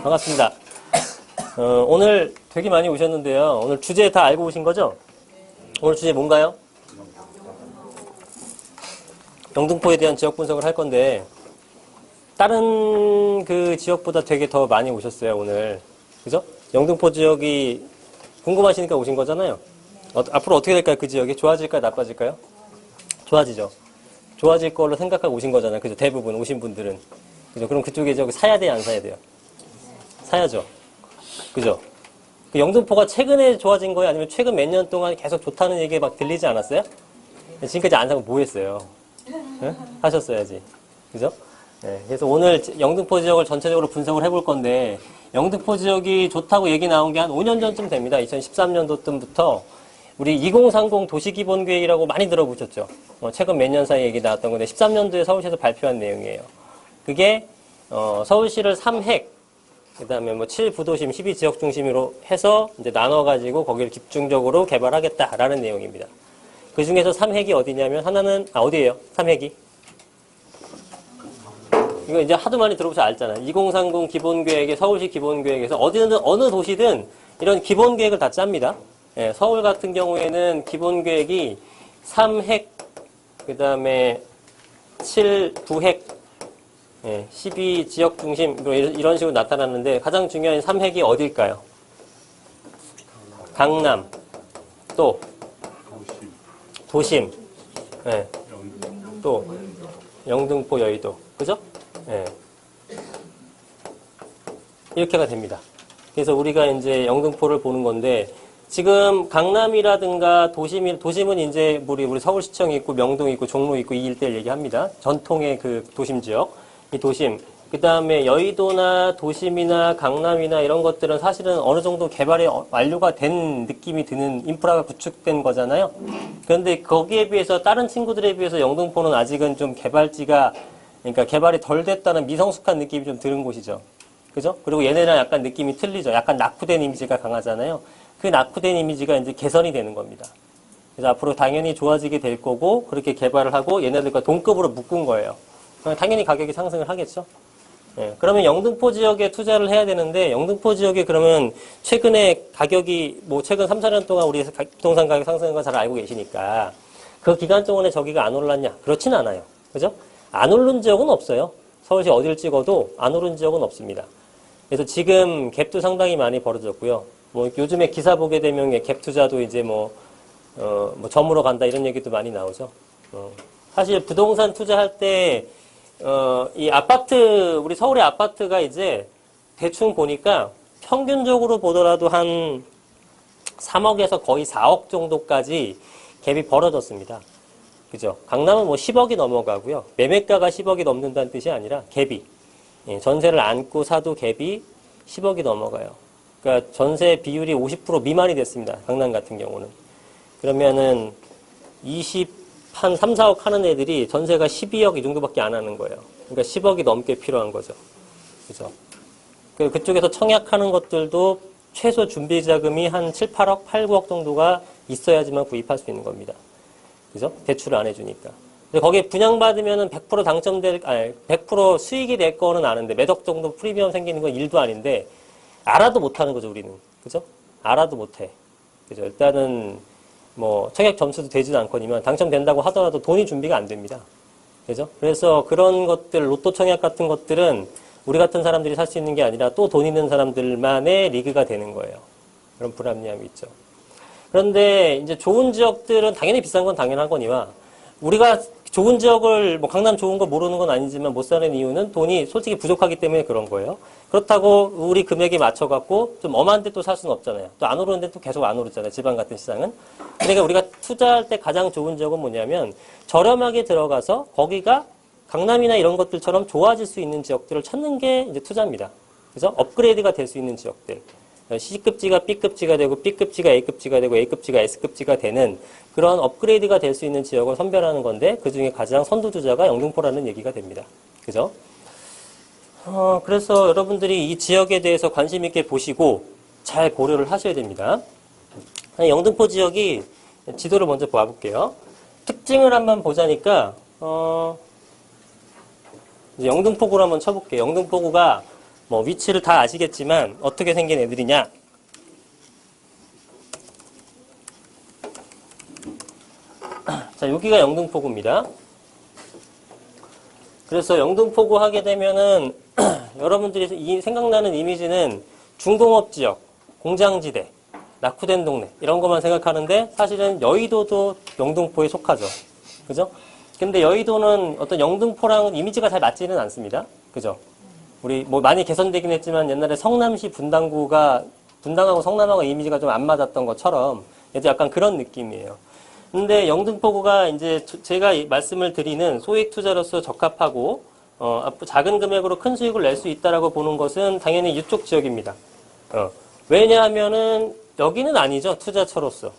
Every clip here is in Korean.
반갑습니다. 오늘 되게 많이 오셨는데요. 오늘 주제 다 알고 오신 거죠? 오늘 주제 뭔가요? 영등포에 대한 지역 분석을 할 건데 다른 그 지역보다 되게 더 많이 오셨어요, 오늘. 그죠? 영등포 지역이 궁금하시니까 오신 거잖아요. 앞으로 어떻게 될까요, 그 지역이? 좋아질까요, 나빠질까요? 좋아지죠. 좋아질 걸로 생각하고 오신 거잖아요. 그죠? 대부분 오신 분들은. 그죠? 그럼 그쪽에 저기 사야 돼요, 안 사야 돼요? 사야죠. 그죠? 그 영등포가 최근에 좋아진 거예요? 아니면 최근 몇 년 동안 계속 좋다는 얘기 막 들리지 않았어요? 지금까지 안 사고 뭐 했어요? 네? 하셨어야지. 그죠? 네, 그래서 오늘 영등포 지역을 전체적으로 분석을 해볼 건데, 영등포 지역이 좋다고 얘기 나온 게 한 5년 전쯤 됩니다. 2013년도쯤부터 우리 2030 도시기본계획이라고 많이 들어보셨죠? 최근 몇 년 사이 얘기 나왔던 건데 13년도에 서울시에서 발표한 내용이에요. 그게 서울시를 3핵, 그다음에 뭐 7부도심, 12지역 중심으로 해서 이제 나눠가지고 거기를 집중적으로 개발하겠다라는 내용입니다. 그 중에서 3핵이 어디냐면 하나는 어디예요? 3핵이? 이거 이제 하도 많이 들어보셔서 알잖아요. 2030 기본계획에 서울시 기본계획에서 어디든 어느 도시든 이런 기본계획을 다 짭니다. 예, 서울 같은 경우에는 기본계획이 3핵, 그 다음에 7, 9핵, 12지역 중심, 이런 식으로 나타났는데 가장 중요한 3핵이 어딜까요? 강남, 또 도심, 또 영등포, 여의도, 그죠? 이렇게가 됩니다. 그래서 우리가 이제 영등포를 보는 건데 지금 강남이라든가 도심은 이제 우리 서울시청이 있고 명동이 있고 종로 있고 이 일대를 얘기합니다. 전통의 그 도심 지역, 이 도심. 그 다음에 여의도나 도심이나 강남이나 이런 것들은 사실은 어느 정도 개발이 완료가 된 느낌이 드는 인프라가 구축된 거잖아요. 그런데 거기에 비해서 다른 친구들에 비해서 영등포는 아직은 좀 그러니까 개발이 덜 됐다는 미성숙한 느낌이 좀 드는 곳이죠. 그죠? 그리고 얘네랑 약간 느낌이 틀리죠. 약간 낙후된 이미지가 강하잖아요. 그 낙후된 이미지가 이제 개선이 되는 겁니다. 그래서 앞으로 당연히 좋아지게 될 거고, 그렇게 개발을 하고 얘네들과 동급으로 묶은 거예요. 당연히 가격이 상승을 하겠죠. 그러면 영등포 지역에 투자를 해야 되는데, 영등포 지역에 그러면 최근에 가격이, 최근 3, 4년 동안 우리 부동산 가격 상승한 거 잘 알고 계시니까, 그 기간 동안에 저기가 안 올랐냐? 그렇진 않아요. 그죠? 안 오른 지역은 없어요. 서울시 어딜 찍어도 안 오른 지역은 없습니다. 그래서 지금 갭도 상당히 많이 벌어졌고요. 요즘에 기사 보게 되면 갭 투자도 이제 점으로 간다 이런 얘기도 많이 나오죠. 사실 부동산 투자할 때, 이 아파트, 우리 서울의 아파트가 이제 대충 보니까 평균적으로 보더라도 한 3억에서 거의 4억 정도까지 갭이 벌어졌습니다. 그죠? 강남은 10억이 넘어가고요. 매매가가 10억이 넘는다는 뜻이 아니라 갭이. 전세를 안고 사도 갭이 10억이 넘어가요. 그러니까 전세 비율이 50% 미만이 됐습니다. 강남 같은 경우는. 그러면은 3, 4억 하는 애들이 전세가 12억 이 정도밖에 안 하는 거예요. 그러니까 10억이 넘게 필요한 거죠. 그죠? 그쪽에서 청약하는 것들도 최소 준비 자금이 한 7, 8억, 8, 9억 정도가 있어야지만 구입할 수 있는 겁니다. 그죠? 대출을 안 해주니까. 근데 거기에 분양받으면은 100% 수익이 될 거는 아는데, 매덕 정도 프리미엄 생기는 건 일도 아닌데, 알아도 못하는 거죠, 우리는. 그죠? 알아도 못해. 그죠? 일단은, 청약 점수도 되지도 않거니만, 당첨된다고 하더라도 돈이 준비가 안 됩니다. 그죠? 그래서 그런 것들, 로또 청약 같은 것들은 우리 같은 사람들이 살 수 있는 게 아니라 또 돈 있는 사람들만의 리그가 되는 거예요. 그런 불합리함이 있죠. 그런데 이제 좋은 지역들은 당연히 비싼 건 당연하거니와 우리가 좋은 지역을 강남 좋은 거 모르는 건 아니지만 못 사는 이유는 돈이 솔직히 부족하기 때문에 그런 거예요. 그렇다고 우리 금액에 맞춰갖고 좀 엄한 데 또 살 수는 없잖아요. 또 안 오르는 데 또 계속 안 오르잖아요. 지방 같은 시장은. 그러니까 우리가 투자할 때 가장 좋은 지역은 뭐냐면 저렴하게 들어가서 거기가 강남이나 이런 것들처럼 좋아질 수 있는 지역들을 찾는 게 이제 투자입니다. 그래서 업그레이드가 될 수 있는 지역들. C급지가 B급지가 되고 B급지가 A급지가 되고 A급지가 S급지가 되는 그런 업그레이드가 될 수 있는 지역을 선별하는 건데 그중에 가장 선두주자가 영등포라는 얘기가 됩니다. 그죠? 그래서 여러분들이 이 지역에 대해서 관심 있게 보시고 잘 고려를 하셔야 됩니다. 영등포 지역이 지도를 먼저 봐볼게요. 특징을 한번 보자니까 이제 영등포구를 한번 쳐볼게요. 영등포구가 뭐 위치를 다 아시겠지만 어떻게 생긴 애들이냐? 자, 여기가 영등포구입니다. 그래서 영등포구 하게 되면은 여러분들이 생각나는 이미지는 중공업 지역, 공장지대, 낙후된 동네 이런 것만 생각하는데 사실은 여의도도 영등포에 속하죠. 그죠? 근데 여의도는 어떤 영등포랑 이미지가 잘 맞지는 않습니다. 그죠? 우리 뭐 많이 개선되긴 했지만 옛날에 성남시 분당구가 분당하고 성남하고 이미지가 좀 안 맞았던 것처럼 얘도 약간 그런 느낌이에요. 근데 영등포구가 이제 제가 말씀을 드리는 소액 투자로서 적합하고 작은 금액으로 큰 수익을 낼 수 있다라고 보는 것은 당연히 이쪽 지역입니다. 왜냐하면은 여기는 아니죠. 투자처로서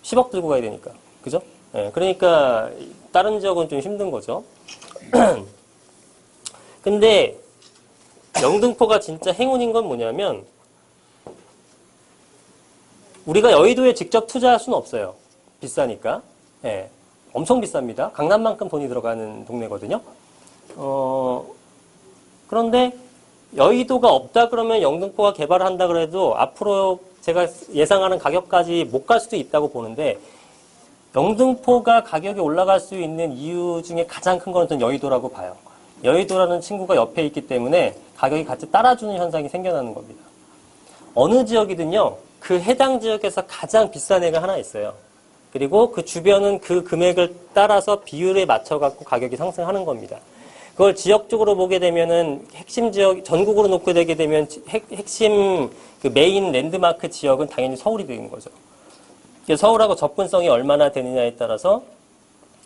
10억 들고 가야 되니까. 그죠? 예, 그러니까 다른 지역은 좀 힘든 거죠. 근데 영등포가 진짜 행운인 건 뭐냐면 우리가 여의도에 직접 투자할 수는 없어요. 비싸니까. 예, 엄청 비쌉니다. 강남만큼 돈이 들어가는 동네거든요. 그런데 여의도가 없다 그러면 영등포가 개발을 한다 그래도 앞으로 제가 예상하는 가격까지 못 갈 수도 있다고 보는데 영등포가 가격이 올라갈 수 있는 이유 중에 가장 큰 건 저는 여의도라고 봐요. 여의도라는 친구가 옆에 있기 때문에 가격이 같이 따라주는 현상이 생겨나는 겁니다. 어느 지역이든요, 그 해당 지역에서 가장 비싼 애가 하나 있어요. 그리고 그 주변은 그 금액을 따라서 비율에 맞춰갖고 가격이 상승하는 겁니다. 그걸 지역적으로 보게 되면은 핵심 지역, 전국으로 놓고 되게 되면 핵심 그 메인 랜드마크 지역은 당연히 서울이 되는 거죠. 서울하고 접근성이 얼마나 되느냐에 따라서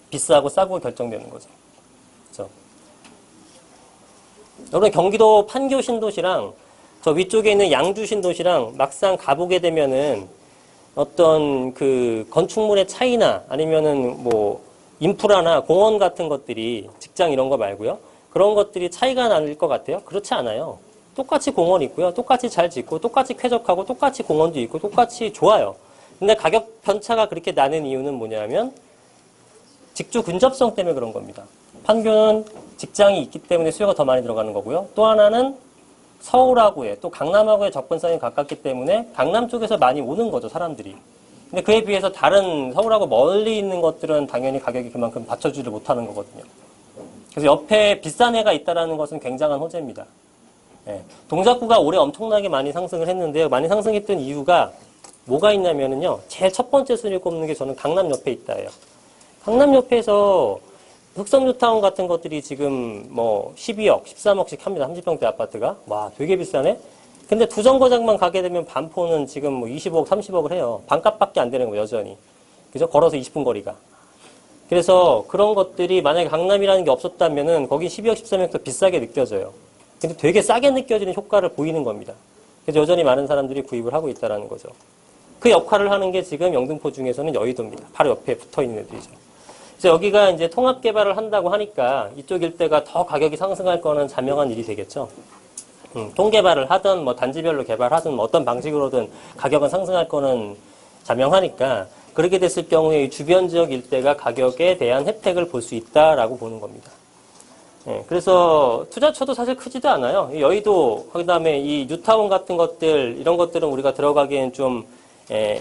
비싸고 싸고 결정되는 거죠. 그렇죠? 여러분 경기도 판교 신도시랑 저 위쪽에 있는 양주 신도시랑 막상 가보게 되면은 어떤 그 건축물의 차이나 아니면은 뭐 인프라나 공원 같은 것들이 직장 이런 거 말고요. 그런 것들이 차이가 날 것 같아요? 그렇지 않아요. 똑같이 공원 있고요. 똑같이 잘 짓고 똑같이 쾌적하고 똑같이 공원도 있고 똑같이 좋아요. 근데 가격 편차가 그렇게 나는 이유는 뭐냐면 직주 근접성 때문에 그런 겁니다. 판교는 직장이 있기 때문에 수요가 더 많이 들어가는 거고요. 또 하나는 서울하고의 또 강남하고의 접근성이 가깝기 때문에 강남 쪽에서 많이 오는 거죠, 사람들이. 근데 그에 비해서 다른 서울하고 멀리 있는 것들은 당연히 가격이 그만큼 받쳐주지 못하는 거거든요. 그래서 옆에 비싼 애가 있다는 것은 굉장한 호재입니다. 예. 동작구가 올해 엄청나게 많이 상승을 했는데요. 많이 상승했던 이유가 뭐가 있냐면요. 제일 첫 번째 순위를 꼽는 게 저는 강남 옆에 있다예요. 강남 옆에서 흑섬뉴타운 같은 것들이 지금 뭐 12억, 13억씩 합니다. 30평대 아파트가. 와, 되게 비싸네? 근데 두 정거장만 가게 되면 반포는 지금 뭐 20억, 30억을 해요. 반값밖에 안 되는 거예요, 여전히. 그죠? 걸어서 20분 거리가. 그래서 그런 것들이 만약에 강남이라는 게 없었다면은 거긴 12억, 13억 더 비싸게 느껴져요. 근데 되게 싸게 느껴지는 효과를 보이는 겁니다. 그래서 여전히 많은 사람들이 구입을 하고 있다는 거죠. 그 역할을 하는 게 지금 영등포 중에서는 여의도입니다. 바로 옆에 붙어 있는 애들이죠. 그래서 여기가 이제 통합 개발을 한다고 하니까 이쪽 일대가 더 가격이 상승할 거는 자명한 일이 되겠죠. 통개발을 하든 뭐 단지별로 개발하든 뭐 어떤 방식으로든 가격은 상승할 거는 자명하니까 그렇게 됐을 경우에 이 주변 지역 일대가 가격에 대한 혜택을 볼 수 있다라고 보는 겁니다. 예, 그래서 투자처도 사실 크지도 않아요. 여의도, 그다음에 이 뉴타운 같은 것들, 이런 것들은 우리가 들어가기엔 좀,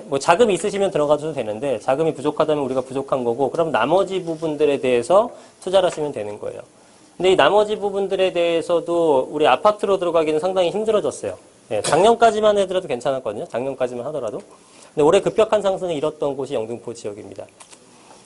뭐 자금이 있으시면 들어가도 되는데 자금이 부족하다면 우리가 부족한 거고, 그럼 나머지 부분들에 대해서 투자를 하시면 되는 거예요. 근데 이 나머지 부분들에 대해서도 우리 아파트로 들어가기는 상당히 힘들어졌어요. 예, 작년까지만 해더라도 괜찮았거든요. 작년까지만 하더라도. 근데 올해 급격한 상승을 이뤘던 곳이 영등포 지역입니다.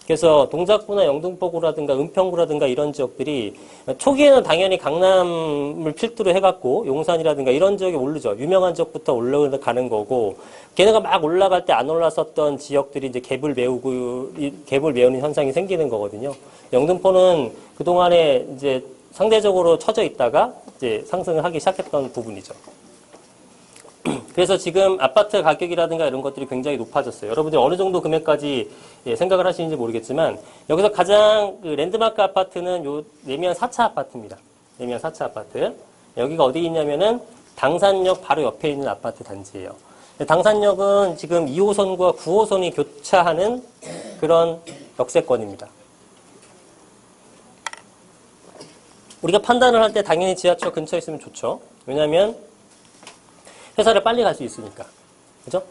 그래서 동작구나 영등포구라든가 은평구라든가 이런 지역들이 초기에는 당연히 강남을 필두로 해갖고 용산이라든가 이런 지역이 오르죠. 유명한 지역부터 올라가는 거고, 걔네가 막 올라갈 때 안 올랐었던 지역들이 이제 갭을 메우는 현상이 생기는 거거든요. 영등포는 그동안에 이제 상대적으로 처져 있다가 이제 상승을 하기 시작했던 부분이죠. 그래서 지금 아파트 가격이라든가 이런 것들이 굉장히 높아졌어요. 여러분들이 어느 정도 금액까지 생각을 하시는지 모르겠지만 여기서 가장 그 랜드마크 아파트는 요 내면 4차 아파트입니다. 내면 4차 아파트. 여기가 어디 있냐면은 당산역 바로 옆에 있는 아파트 단지예요. 당산역은 지금 2호선과 9호선이 교차하는 그런 역세권입니다. 우리가 판단을 할 때 당연히 지하철 근처에 있으면 좋죠. 왜냐하면 회사를 빨리 갈 수 있으니까. 그죠?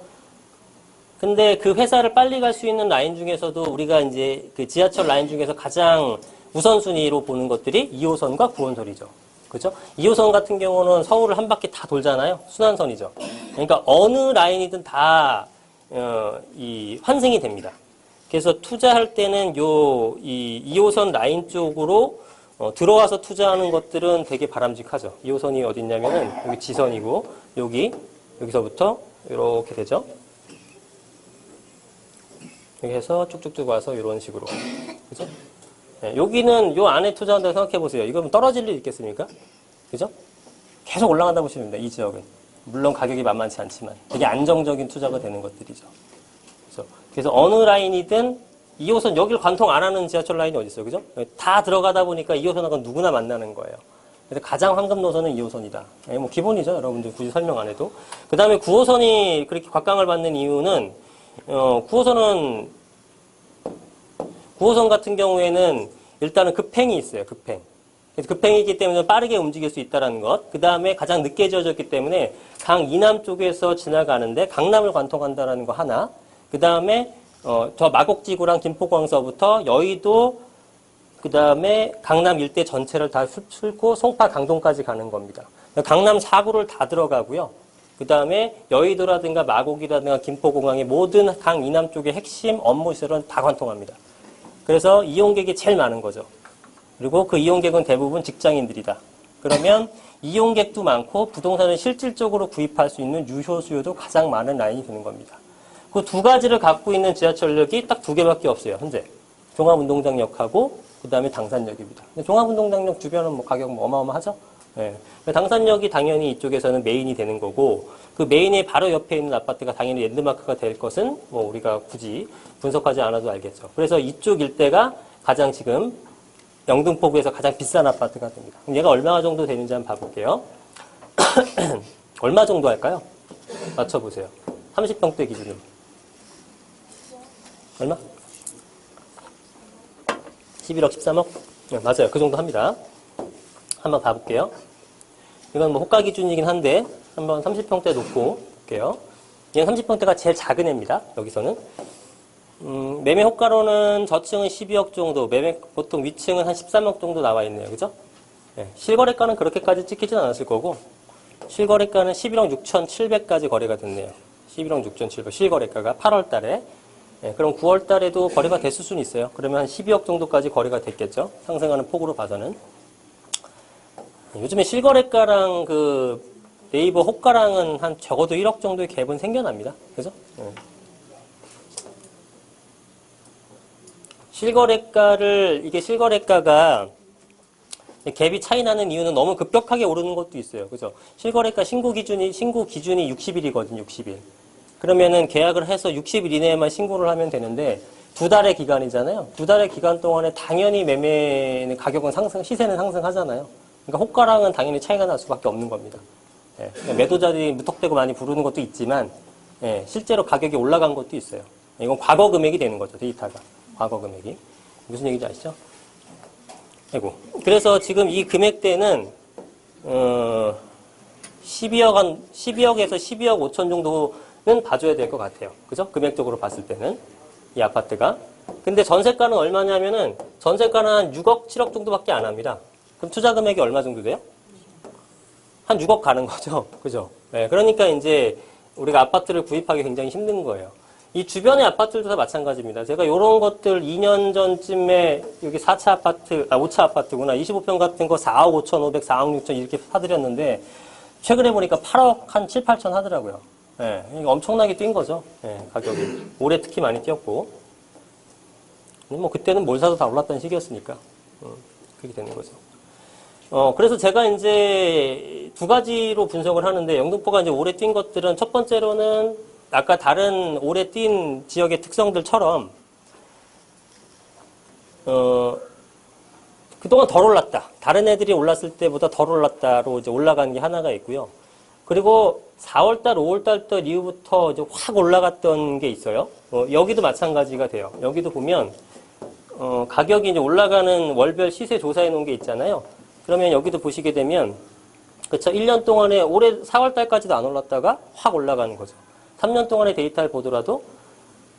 근데 그 회사를 빨리 갈 수 있는 라인 중에서도 우리가 이제 그 지하철 라인 중에서 가장 우선순위로 보는 것들이 2호선과 9호선이죠. 그죠? 2호선 같은 경우는 서울을 한 바퀴 다 돌잖아요. 순환선이죠. 그러니까 어느 라인이든 다, 환승이 됩니다. 그래서 투자할 때는 이 2호선 라인 쪽으로 들어와서 투자하는 것들은 되게 바람직하죠. 2호선이 어디 있냐면은 여기 지선이고 여기서부터 이렇게 되죠. 여기 해서 쭉쭉쭉 와서 이런 식으로. 그죠? 네, 여기는 요 안에 투자한다고 생각해 보세요. 이건 떨어질 일 있겠습니까? 그죠? 계속 올라간다 보시면 됩니다. 이 지역은. 물론 가격이 만만치 않지만 되게 안정적인 투자가 되는 것들이죠. 그래서 어느 라인이든 2호선 여기를 관통 안 하는 지하철 라인이 어디 있어요? 그죠? 다 들어가다 보니까 2호선하고 누구나 만나는 거예요. 그래서 가장 황금 노선은 2호선이다. 뭐 기본이죠. 여러분들 굳이 설명 안 해도. 그 다음에 9호선이 그렇게 곽강을 받는 이유는 9호선 같은 경우에는 일단은 급행이 있어요. 급행이기 때문에 빠르게 움직일 수 있다는 것. 그 다음에 가장 늦게 지어졌기 때문에 강 이남 쪽에서 지나가는데 강남을 관통한다는 거 하나. 그 다음에 저 마곡지구랑 김포공항서부터 여의도 그 다음에 강남 일대 전체를 다 훑고 송파 강동까지 가는 겁니다. 강남 4구를 다 들어가고요. 그 다음에 여의도라든가 마곡이라든가 김포공항의 모든 강 이남 쪽의 핵심 업무시설은 다 관통합니다. 그래서 이용객이 제일 많은 거죠. 그리고 그 이용객은 대부분 직장인들이다. 그러면 이용객도 많고 부동산을 실질적으로 구입할 수 있는 유효 수요도 가장 많은 라인이 되는 겁니다. 그 두 가지를 갖고 있는 지하철역이 딱 두 개밖에 없어요. 현재 종합운동장역하고 그 다음에 당산역입니다. 종합운동장역 주변은 뭐 가격 뭐 어마어마하죠. 네. 당산역이 당연히 이쪽에서는 메인이 되는 거고 그 메인의 바로 옆에 있는 아파트가 당연히 랜드마크가 될 것은 뭐 우리가 굳이 분석하지 않아도 알겠죠. 그래서 이쪽 일대가 가장 지금 영등포구에서 가장 비싼 아파트가 됩니다. 그럼 얘가 얼마 정도 되는지 한번 봐볼게요. 얼마 정도 할까요? 맞춰보세요. 30평대 기준으로. 얼마? 11억, 13억? 네, 맞아요. 그 정도 합니다. 한번 봐볼게요. 이건 뭐 호가 기준이긴 한데 한번 30평대 놓고 볼게요. 얘는 30평대가 제일 작은 애입니다. 여기서는. 매매 호가로는 저층은 12억 정도, 보통 위층은 한 13억 정도 나와 있네요. 그죠? 네, 실거래가는 그렇게까지 찍히진 않았을 거고, 실거래가는 11억 6,700까지 거래가 됐네요. 11억 6,700. 실거래가가 8월 달에. 네, 그럼 9월 달에도 거래가 됐을 수는 있어요. 그러면 한 12억 정도까지 거래가 됐겠죠. 상승하는 폭으로 봐서는. 요즘에 실거래가랑 그 네이버 호가랑은 한 적어도 1억 정도의 갭은 생겨납니다. 그죠? 네. 이게 실거래가가 갭이 차이 나는 이유는 너무 급격하게 오르는 것도 있어요. 그죠? 실거래가 신고 기준이 60일이거든요, 60일. 그러면은 계약을 해서 60일 이내에만 신고를 하면 되는데, 2달의 기간이잖아요. 2달의 기간 동안에 당연히 매매 가격은 시세는 상승하잖아요. 그러니까 호가랑은 당연히 차이가 날 수밖에 없는 겁니다. 예, 매도자들이 무턱대고 많이 부르는 것도 있지만, 예, 실제로 가격이 올라간 것도 있어요. 이건 과거 금액이 되는 거죠, 데이터가. 과거 금액이. 무슨 얘기인지 아시죠? 아이고. 그래서 지금 이 금액대는, 12억에서 12억 5천 정도는 봐줘야 될 것 같아요. 그죠? 금액적으로 봤을 때는. 이 아파트가. 근데 전세가는 얼마냐면은, 전세가는 한 6억, 7억 정도밖에 안 합니다. 그럼 투자 금액이 얼마 정도 돼요? 한 6억 가는 거죠. 그죠? 네, 그러니까 이제 우리가 아파트를 구입하기 굉장히 힘든 거예요. 이 주변의 아파트들도 다 마찬가지입니다. 제가 이런 것들 2년 전쯤에 여기 4차 아파트, 5차 아파트구나. 25평 같은 거 4억 5천 5백, 4억 6천 이렇게 사드렸는데 최근에 보니까 8억 한 7, 8천 하더라고요. 예, 네, 엄청나게 뛴 거죠. 예, 네, 가격이. 올해 특히 많이 뛰었고. 뭐 그때는 뭘 사도 다 올랐던 시기였으니까. 그렇게 되는 거죠. 그래서 제가 이제 두 가지로 분석을 하는데 영등포가 이제 올해 뛴 것들은 첫 번째로는 아까 다른 올해 뛴 지역의 특성들처럼 그동안 덜 올랐다. 다른 애들이 올랐을 때보다 덜 올랐다로 이제 올라간 게 하나가 있고요. 그리고 4월달, 5월달 이후부터 이제 확 올라갔던 게 있어요. 여기도 마찬가지가 돼요. 여기도 보면 가격이 이제 올라가는 월별 시세 조사해 놓은 게 있잖아요. 그러면 여기도 보시게 되면, 그쵸? 1년 동안에 올해 4월 달까지도 안 올랐다가 확 올라가는 거죠. 3년 동안의 데이터를 보더라도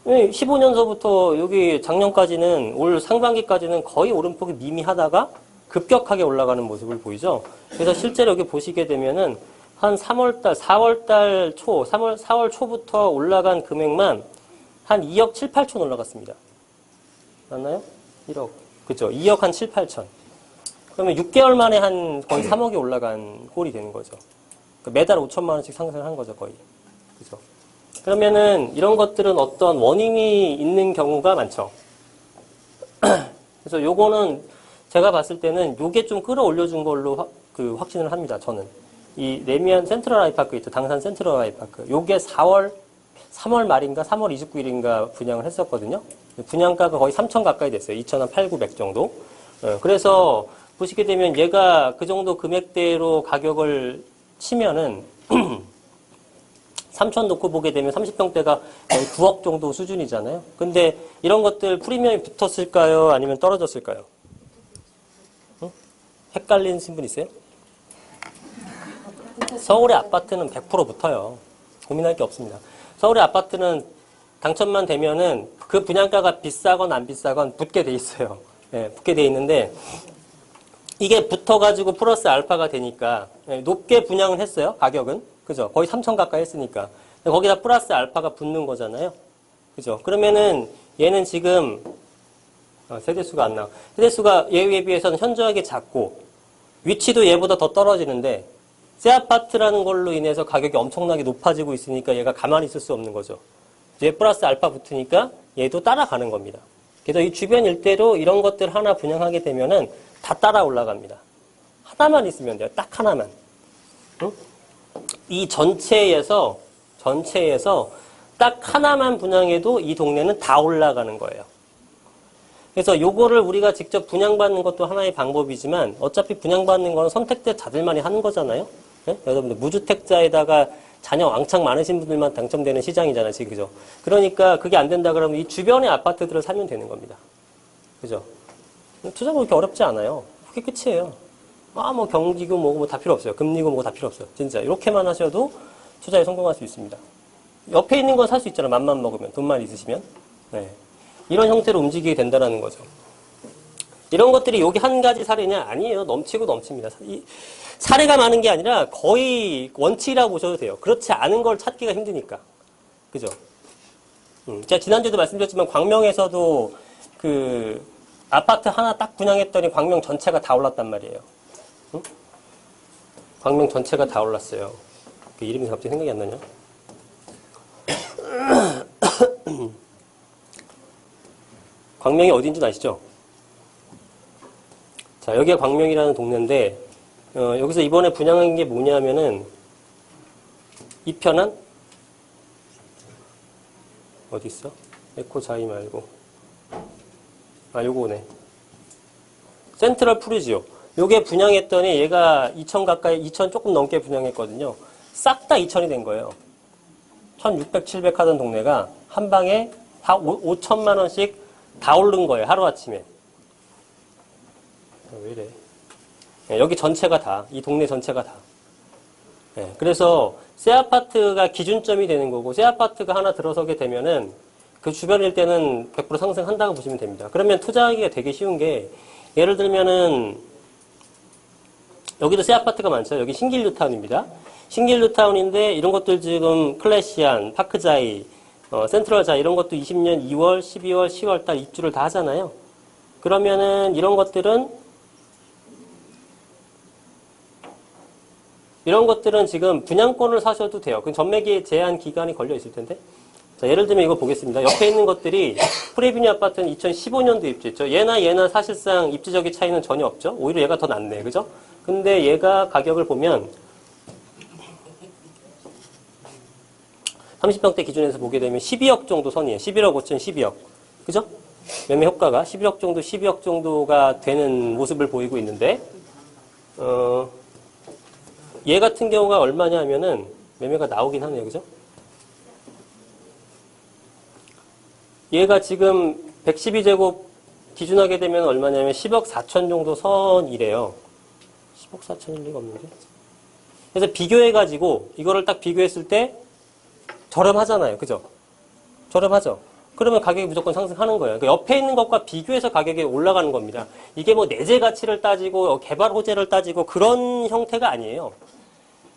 15년서부터 여기 작년까지는 올 상반기까지는 거의 오름폭이 미미하다가 급격하게 올라가는 모습을 보이죠. 그래서 실제로 여기 보시게 되면은 한 3월달, 4월달 초, 4월 초부터 올라간 금액만 한 2억 7, 8천 올라갔습니다. 맞나요? 1억. 그죠? 2억 한 7, 8천. 그러면 6개월 만에 한 거의 3억이 올라간 꼴이 되는 거죠. 매달 5천만 원씩 상승을 한 거죠, 거의. 그죠? 그러면은 이런 것들은 어떤 원인이 있는 경우가 많죠. 그래서 요거는 제가 봤을 때는 요게 좀 끌어올려준 걸로 확신을 합니다, 저는. 이 레미안 센트럴 아이파크 있죠. 당산 센트럴 아이파크. 요게 3월 말인가 3월 29일인가 분양을 했었거든요. 분양가가 거의 3천 가까이 됐어요. 2,800 정도. 그래서 보시게 되면 얘가 그 정도 금액대로 가격을 치면은 3천 놓고 보게 되면 30평대가 거의 9억 정도 수준이잖아요. 근데 이런 것들 프리미엄이 붙었을까요? 아니면 떨어졌을까요? 응? 헷갈리는 분 있어요? 서울의 아파트는 100% 붙어요. 고민할 게 없습니다. 서울의 아파트는 당첨만 되면은 그 분양가가 비싸건 안 비싸건 붙게 돼 있어요. 예, 붙게 돼 있는데 이게 붙어가지고 플러스 알파가 되니까 높게 분양을 했어요. 가격은. 그죠? 거의 3천 가까이 했으니까. 거기다 플러스 알파가 붙는 거잖아요. 그죠? 그러면은 얘는 지금 세대수가 안 나와. 세대수가 얘에 비해서는 현저하게 작고 위치도 얘보다 더 떨어지는데 새 아파트라는 걸로 인해서 가격이 엄청나게 높아지고 있으니까 얘가 가만히 있을 수 없는 거죠. 얘 플러스 알파 붙으니까 얘도 따라가는 겁니다. 그래서 이 주변 일대로 이런 것들 하나 분양하게 되면은 다 따라 올라갑니다. 하나만 있으면 돼요. 딱 하나만. 응? 이 전체에서 딱 하나만 분양해도 이 동네는 다 올라가는 거예요. 그래서 요거를 우리가 직접 분양받는 것도 하나의 방법이지만 어차피 분양받는 거는 선택된 자들만이 하는 거잖아요. 네? 여러분들 무주택자에다가 자녀 왕창 많으신 분들만 당첨되는 시장이잖아요. 지금 그죠? 그러니까 그게 안 된다 그러면 이 주변의 아파트들을 사면 되는 겁니다. 그죠? 투자가 그렇게 어렵지 않아요. 그게 끝이에요. 뭐 경기고 뭐고 다 필요 없어요. 금리고 뭐고 다 필요 없어요. 진짜 이렇게만 하셔도 투자에 성공할 수 있습니다. 옆에 있는 건 살 수 있잖아요. 맘만 먹으면, 돈만 있으시면. 네. 이런 형태로 움직이게 된다는 거죠. 이런 것들이 여기 한 가지 사례냐? 아니에요. 넘치고 넘칩니다. 이 사례가 많은 게 아니라 거의 원칙이라고 보셔도 돼요. 그렇지 않은 걸 찾기가 힘드니까. 그죠? 제가 지난주에도 말씀드렸지만 광명에서도 그 아파트 하나 딱 분양했더니 광명 전체가 다 올랐단 말이에요. 응? 광명 전체가 다 올랐어요. 그 이름이 갑자기 생각이 안 나냐? 광명이 어딘지 아시죠? 자, 여기가 광명이라는 동네인데 여기서 이번에 분양한 게 뭐냐면은 이편한 어디 있어? 에코 자이 말고 요거네. 센트럴 푸르지오. 요게 분양했더니 얘가 2천 가까이 2천 조금 넘게 분양했거든요. 싹 다 2천이 된 거예요. 1,600, 700 하던 동네가 한 방에 5천만 원씩 다 오른 거예요. 하루아침에. 왜 이래. 네, 여기 전체가 다, 이 동네 전체가 다. 네, 그래서 새 아파트가 기준점이 되는 거고, 새 아파트가 하나 들어서게 되면은 그 주변일 때는 100% 상승한다고 보시면 됩니다. 그러면 투자하기가 되게 쉬운 게, 예를 들면은, 여기도 새 아파트가 많죠. 여기 신길뉴타운입니다. 신길뉴타운인데, 이런 것들 지금 클래시안, 파크자이, 센트럴자이, 이런 것도 20년 2월, 12월, 10월 달 입주를 다 하잖아요. 그러면은, 이런 것들은 지금 분양권을 사셔도 돼요. 그 전매기 제한 기간이 걸려 있을 텐데. 자, 예를 들면 이거 보겠습니다. 옆에 있는 것들이 프리뷰니 아파트는 2015년도 입주했죠. 얘나 사실상 입지적인 차이는 전혀 없죠. 오히려 얘가 더 낫네. 그죠? 근데 얘가 가격을 보면 30평대 기준에서 보게 되면 12억 정도 선이에요. 11억 5천 12억. 그죠? 매매 효과가 12억 정도가 되는 모습을 보이고 있는데 얘 같은 경우가 얼마냐 하면은 매매가 나오긴 하네요. 그죠? 얘가 지금 112제곱 기준하게 되면 얼마냐면 10억 4천 정도 선이래요. 3억 4천일 리가 없는데. 그래서 비교해가지고 이거를 딱 비교했을 때 저렴하잖아요. 그죠? 저렴하죠? 그러면 가격이 무조건 상승하는 거예요. 그러니까 옆에 있는 것과 비교해서 가격이 올라가는 겁니다. 이게 뭐 내재 가치를 따지고 개발 호재를 따지고 그런 형태가 아니에요.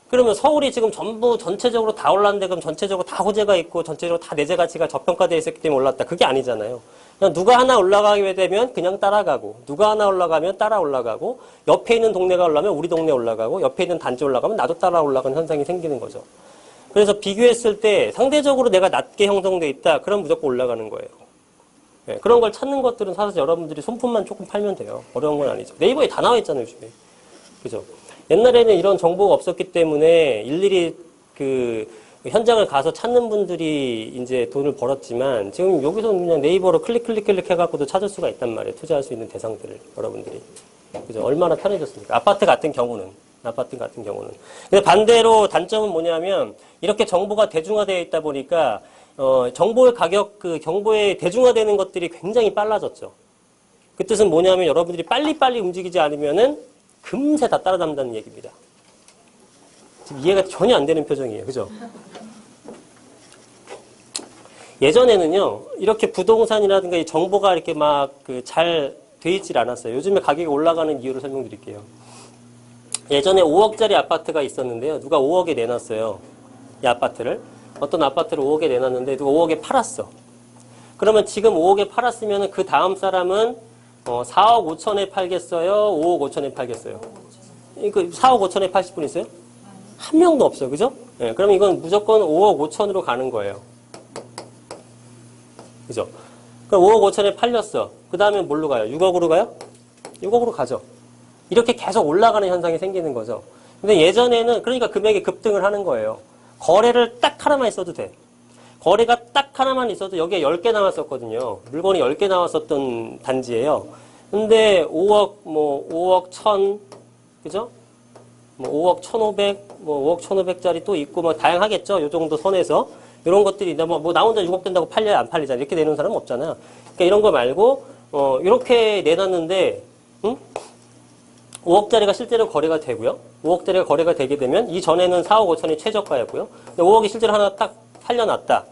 그러면 서울이 지금 전부 전체적으로 다 올랐는데 그럼 전체적으로 다 호재가 있고 전체적으로 다 내재 가치가 저평가되어 있었기 때문에 올랐다. 그게 아니잖아요. 그냥 누가 하나 올라가게 되면 그냥 따라가고 누가 하나 올라가면 따라 올라가고 옆에 있는 동네가 올라가면 우리 동네 올라가고 옆에 있는 단지 올라가면 나도 따라 올라가는 현상이 생기는 거죠. 그래서 비교했을 때 상대적으로 내가 낮게 형성돼 있다. 그럼 무조건 올라가는 거예요. 네, 그런 걸 찾는 것들은 사실 여러분들이 손품만 조금 팔면 돼요. 어려운 건 아니죠. 네이버에 다 나와 있잖아요, 요즘에. 그죠? 옛날에는 이런 정보가 없었기 때문에 일일이 그 현장을 가서 찾는 분들이 이제 돈을 벌었지만 지금 여기서는 그냥 네이버로 클릭 해갖고도 찾을 수가 있단 말이에요. 투자할 수 있는 대상들을 여러분들이. 그죠? 얼마나 편해졌습니까? 아파트 같은 경우는. 근데 반대로 단점은 뭐냐면 이렇게 정보가 대중화되어 있다 보니까 정보의 가격, 정보의 대중화되는 것들이 굉장히 빨라졌죠. 그 뜻은 뭐냐면 여러분들이 빨리빨리 움직이지 않으면은 금세 다 따라잡는다는 얘기입니다. 지금 이해가 전혀 안 되는 표정이에요. 그죠? 예전에는요, 이렇게 부동산이라든가 이 정보가 이렇게 막 잘 돼 있질 않았어요. 요즘에 가격이 올라가는 이유를 설명드릴게요. 예전에 5억짜리 아파트가 있었는데요. 누가 5억에 내놨어요. 이 아파트를. 어떤 아파트를 5억에 내놨는데 누가 5억에 팔았어. 그러면 지금 5억에 팔았으면 그 다음 사람은 4억 5천에 팔겠어요? 5억 5천에 팔겠어요? 이거 4억 5천에 팔실 분 있어요? 한 명도 없어요. 그죠? 네, 그럼 이건 무조건 5억 5천으로 가는 거예요. 그죠? 그럼 5억 5천에 팔렸어. 그 다음에 뭘로 가요? 6억으로 가요? 6억으로 가죠. 이렇게 계속 올라가는 현상이 생기는 거죠. 근데 예전에는 그러니까 금액이 급등을 하는 거예요. 거래를 딱 하나만 있어도 돼. 거래가 딱 하나만 있어도 여기에 10개 나왔었거든요. 물건이 10개 나왔었던 단지예요. 근데 5억 1000, 그죠? 5억 1500, 5억 1500짜리 또 있고 다양하겠죠. 요 정도 선에서. 이런 것들이 나 혼자 6억 된다고 팔려야 안 팔리잖아. 이렇게 내놓은 사람은 없잖아요. 그러니까 이런 거 말고 이렇게 내놨는데 5억짜리가 실제로 거래가 되고요. 5억짜리가 거래가 되게 되면 이전에는 4억 5천이 최저가였고요. 근데 5억이 실제로 하나 딱 팔려놨다.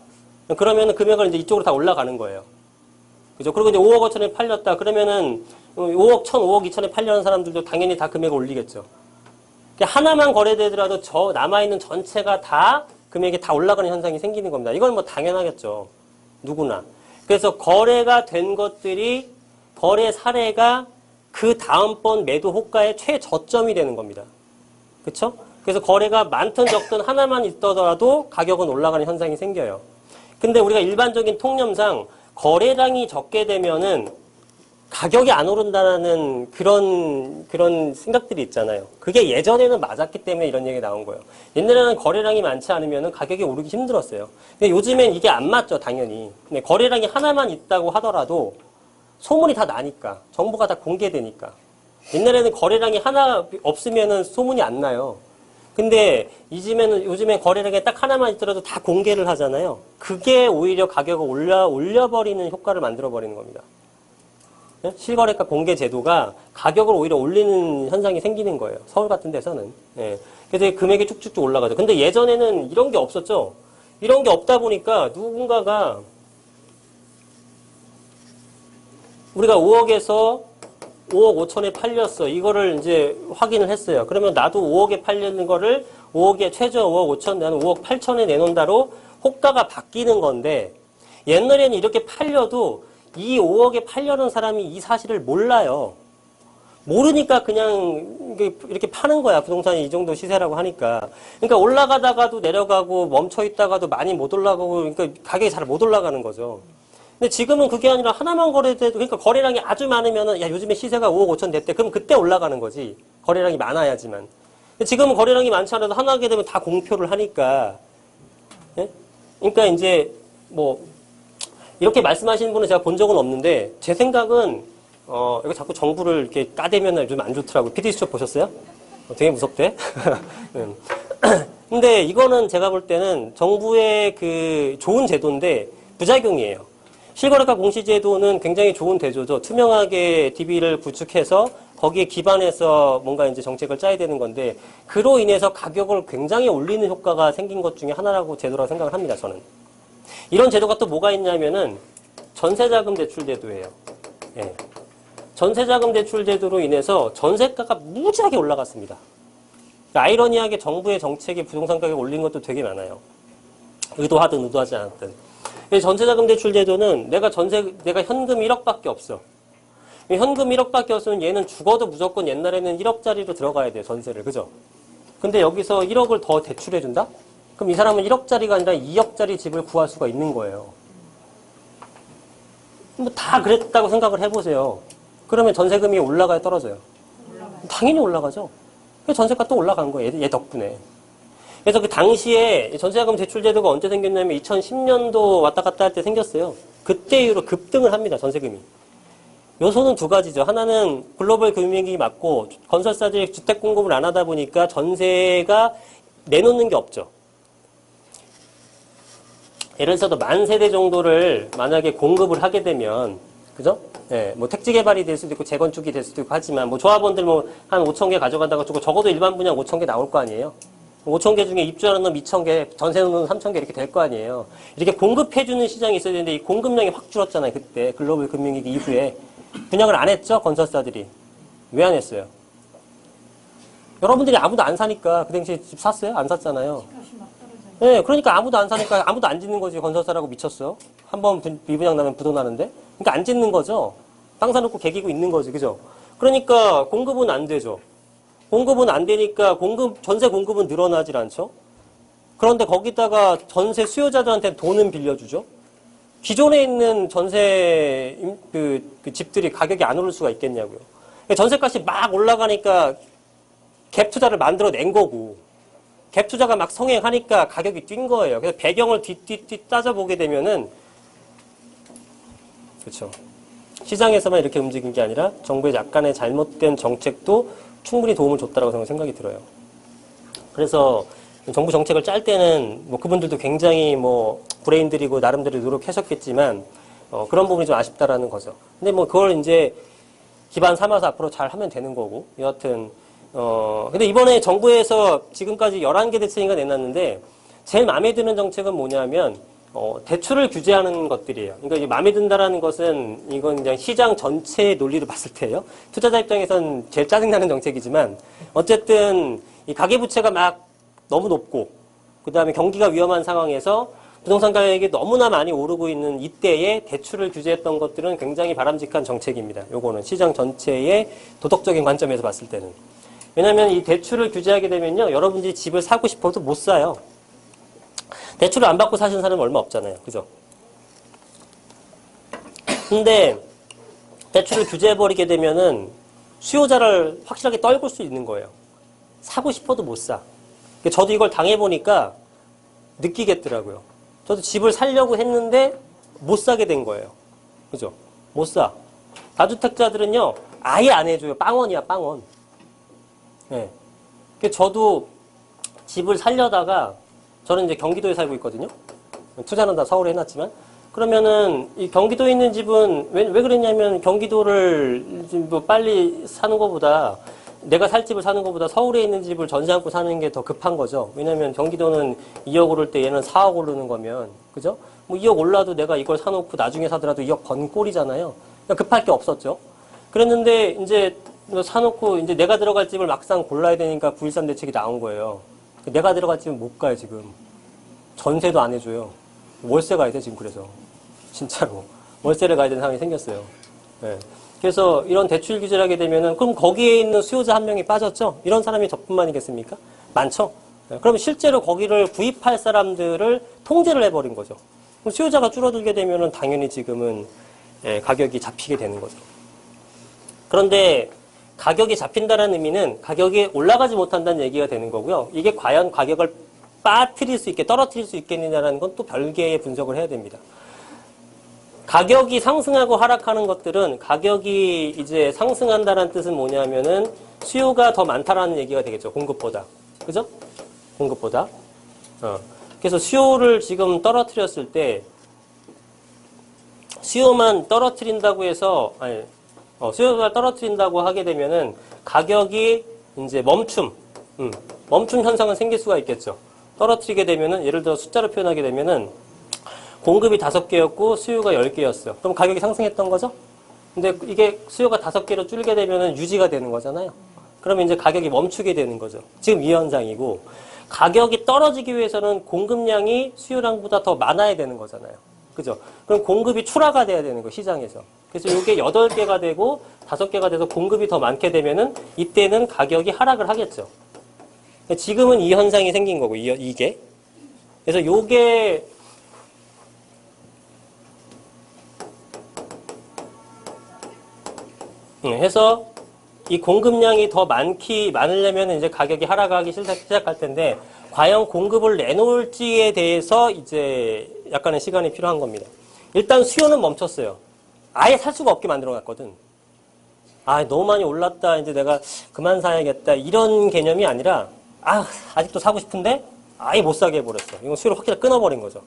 그러면 금액을 이제 이쪽으로 다 올라가는 거예요. 그죠? 그리고 이제 5억 5천에 팔렸다. 그러면은 5억 1천, 5억 2천에 팔려는 사람들도 당연히 다 금액을 올리겠죠. 하나만 거래되더라도 남아있는 전체가 다 금액이 다 올라가는 현상이 생기는 겁니다. 이건 당연하겠죠. 누구나. 그래서 거래가 된 것들이 거래 사례가 그 다음번 매도 호가의 최저점이 되는 겁니다. 그렇죠? 그래서 거래가 많든 적든 하나만 있더라도 가격은 올라가는 현상이 생겨요. 근데 우리가 일반적인 통념상 거래량이 적게 되면은 가격이 안 오른다는 그런 생각들이 있잖아요. 그게 예전에는 맞았기 때문에 이런 얘기가 나온 거예요. 옛날에는 거래량이 많지 않으면 가격이 오르기 힘들었어요. 근데 요즘엔 이게 안 맞죠, 당연히. 근데 거래량이 하나만 있다고 하더라도 소문이 다 나니까. 정보가 다 공개되니까. 옛날에는 거래량이 하나 없으면 소문이 안 나요. 근데 요즘엔 거래량이 딱 하나만 있더라도 다 공개를 하잖아요. 그게 오히려 가격을 올려버리는 효과를 만들어버리는 겁니다. 실거래가 공개 제도가 가격을 오히려 올리는 현상이 생기는 거예요. 서울 같은 데서는. 예. 그래서 금액이 쭉쭉쭉 올라가죠. 근데 예전에는 이런 게 없었죠. 이런 게 없다 보니까 누군가가 우리가 5억에서 5억 5천에 팔렸어. 이거를 이제 확인을 했어요. 그러면 나도 5억에 팔리는 거를 5억에 최저 5억 5천, 나는 5억 8천에 내놓는다로 호가가 바뀌는 건데 옛날에는 이렇게 팔려도 이 5억에 팔려는 사람이 이 사실을 몰라요. 모르니까 그냥 이렇게 파는 거야. 부동산이 이 정도 시세라고 하니까. 그러니까 올라가다가도 내려가고 멈춰 있다가도 많이 못 올라가고 그러니까 가격이 잘 못 올라가는 거죠. 근데 지금은 그게 아니라 하나만 거래돼도 그러니까 거래량이 아주 많으면은 야 요즘에 시세가 5억 5천 됐대. 그럼 그때 올라가는 거지. 거래량이 많아야지만. 근데 지금은 거래량이 많지 않아도 하나 하게 되면 다 공표를 하니까. 예? 그러니까 이제 이렇게 말씀하시는 분은 제가 본 적은 없는데 제 생각은 이거 자꾸 정부를 이렇게 까대면 좀 안 좋더라고요. PD수첩 보셨어요? 되게 무섭대. 근데 이거는 제가 볼 때는 정부의 좋은 제도인데 부작용이에요. 실거래가 공시제도는 굉장히 좋은 대조죠. 투명하게 DB를 구축해서 거기에 기반해서 뭔가 이제 정책을 짜야 되는 건데, 그로 인해서 가격을 굉장히 올리는 효과가 생긴 것 중에 하나라고 제도라고 생각을 합니다, 저는. 이런 제도가 또 뭐가 있냐면은 전세자금 대출 제도예요. 예. 전세자금 대출 제도로 인해서 전세가가 무지하게 올라갔습니다. 아이러니하게 정부의 정책이 부동산 가격 올린 것도 되게 많아요. 의도하든 의도하지 않았든. 전세자금 대출 제도는 내가 현금 1억밖에 없어. 현금 1억밖에 없으면 얘는 죽어도 무조건 옛날에는 1억짜리로 들어가야 돼요, 전세를. 그죠? 근데 여기서 1억을 더 대출해준다? 그럼 이 사람은 1억짜리가 아니라 2억짜리 집을 구할 수가 있는 거예요. 뭐 다 그랬다고 생각을 해보세요. 그러면 전세금이 올라가요, 떨어져요? 당연히 올라가죠. 전세가 또 올라간 거예요, 얘 덕분에. 그래서 그 당시에 전세자금 대출 제도가 언제 생겼냐면 2010년도 왔다 갔다 할 때 생겼어요. 그때 이후로 급등을 합니다, 전세금이. 요소는 두 가지죠. 하나는 글로벌 금융위기 맞고 건설사들이 주택 공급을 안 하다 보니까 전세가 내놓는 게 없죠. 예를 들어서 10,000세대 정도를 만약에 공급을 하게 되면, 그죠? 예, 뭐 택지 개발이 될 수도 있고 재건축이 될 수도 있고 하지만 뭐 조합원들 뭐 한 5,000개 가져간다고 치고 적어도 일반 분양 5,000개 나올 거 아니에요. 5,000개 중에 입주하는 놈 2,000개, 전세는 놈 3,000개 이렇게 될 거 아니에요. 이렇게 공급해주는 시장이 있어야 되는데 이 공급량이 확 줄었잖아요. 그때 글로벌 금융위기 이후에. 분양을 안 했죠, 건설사들이. 왜 안 했어요? 여러분들이 아무도 안 사니까. 그 당시에 집 샀어요? 안 샀잖아요. 네, 그러니까 아무도 안 사니까 아무도 안 짓는 거지. 건설사라고 미쳤어. 한번 미분양 나면 부도 나는데. 그러니까 안 짓는 거죠. 땅 사놓고 개기고 있는 거지. 그죠? 그러니까 공급은 안 되죠. 공급은 안 되니까 전세 공급은 늘어나질 않죠. 그런데 거기다가 전세 수요자들한테 돈은 빌려주죠. 기존에 있는 전세 그 집들이 가격이 안 오를 수가 있겠냐고요. 전세값이 막 올라가니까 갭 투자를 만들어낸 거고, 갭 투자가 막 성행하니까 가격이 뛴 거예요. 그래서 배경을 뒤 따져보게 되면은, 그렇죠. 시장에서만 이렇게 움직인 게 아니라 정부의 약간의 잘못된 정책도 충분히 도움을 줬다라고 생각이 들어요. 그래서 정부 정책을 짤 때는 뭐 그분들도 굉장히 뭐 브레인들이고 나름대로 노력하셨겠지만 그런 부분이 좀 아쉽다라는 거죠. 근데 뭐 그걸 이제 기반 삼아서 앞으로 잘 하면 되는 거고, 여하튼 근데 이번에 정부에서 지금까지 11개 대책인가 내놨는데 제일 마음에 드는 정책은 뭐냐면 대출을 규제하는 것들이에요. 그러니까 이게 마음에 든다라는 것은 이건 그냥 시장 전체의 논리로 봤을 때요. 투자자 입장에선 제일 짜증나는 정책이지만 어쨌든 이 가계부채가 막 너무 높고 그 다음에 경기가 위험한 상황에서 부동산 가격이 너무나 많이 오르고 있는 이때에 대출을 규제했던 것들은 굉장히 바람직한 정책입니다. 요거는 시장 전체의 도덕적인 관점에서 봤을 때는. 왜냐하면 이 대출을 규제하게 되면요, 여러분들이 집을 사고 싶어도 못 사요. 대출을 안 받고 사시는 사람은 얼마 없잖아요. 그죠? 근데 대출을 규제해버리게 되면은 수요자를 확실하게 떨굴 수 있는 거예요. 사고 싶어도 못 사. 저도 이걸 당해보니까 느끼겠더라고요. 저도 집을 사려고 했는데 못 사게 된 거예요. 그죠? 못 사. 다주택자들은요, 아예 안 해줘요. 빵원이야, 빵원. 예. 네. 저도 집을 살려다가, 저는 이제 경기도에 살고 있거든요. 투자는 다 서울에 해놨지만. 그러면은, 이 경기도에 있는 집은, 왜 그랬냐면, 경기도를 뭐 빨리 사는 것보다, 내가 살 집을 사는 것보다 서울에 있는 집을 전세 안고 사는 게 더 급한 거죠. 왜냐면 경기도는 2억 오를 때 얘는 4억 오르는 거면, 그죠? 뭐 2억 올라도 내가 이걸 사놓고 나중에 사더라도 2억 번 꼴이잖아요. 그러니까 급할 게 없었죠. 그랬는데, 이제 사놓고 이제 내가 들어갈 집을 막상 골라야 되니까 9.13 대책이 나온 거예요. 내가 들어갈 집은 못 가요, 지금. 전세도 안 해줘요. 월세 가야 돼, 지금 그래서. 진짜로. 월세를 가야 되는 상황이 생겼어요. 네. 그래서 이런 대출 규제를 하게 되면은, 그럼 거기에 있는 수요자 한 명이 빠졌죠? 이런 사람이 저뿐만이겠습니까? 많죠? 네. 그럼 실제로 거기를 구입할 사람들을 통제를 해버린 거죠. 그럼 수요자가 줄어들게 되면은 당연히 지금은 가격이 잡히게 되는 거죠. 그런데 가격이 잡힌다는 의미는 가격이 올라가지 못한다는 얘기가 되는 거고요. 이게 과연 가격을 빠뜨릴 수 있게, 떨어뜨릴 수 있겠느냐라는 건 또 별개의 분석을 해야 됩니다. 가격이 상승하고 하락하는 것들은 가격이 이제 상승한다는 뜻은 뭐냐면은 수요가 더 많다라는 얘기가 되겠죠. 공급보다. 그죠? 공급보다. 그래서 수요를 지금 떨어뜨렸을 때 수요만 떨어뜨린다고 해서, 아니, 수요가 떨어뜨린다고 하게 되면은 가격이 이제 멈춤 현상은 생길 수가 있겠죠. 떨어뜨리게 되면은 예를 들어 숫자로 표현하게 되면은 공급이 5개였고 수요가 10개였어요. 그럼 가격이 상승했던 거죠? 근데 이게 수요가 5개로 줄게 되면은 유지가 되는 거잖아요. 그러면 이제 가격이 멈추게 되는 거죠. 지금 이 현상이고, 가격이 떨어지기 위해서는 공급량이 수요량보다 더 많아야 되는 거잖아요. 그죠? 그럼 공급이 출하가 돼야 되는 거, 시장에서. 그래서 이게 8개가 되고 5개가 돼서 공급이 더 많게 되면은 이때는 가격이 하락을 하겠죠. 지금은 이 현상이 생긴 거고, 이게. 그래서 요게 해서 이 공급량이 더 많으려면 이제 가격이 하락하기 시작할 텐데, 과연 공급을 내놓을지에 대해서 이제 약간의 시간이 필요한 겁니다. 일단 수요는 멈췄어요. 아예 살 수가 없게 만들어 놨거든. 너무 많이 올랐다. 이제 내가 그만 사야겠다. 이런 개념이 아니라, 아직도 사고 싶은데 아예 못 사게 해버렸어. 이건 수요를 확실히 끊어버린 거죠.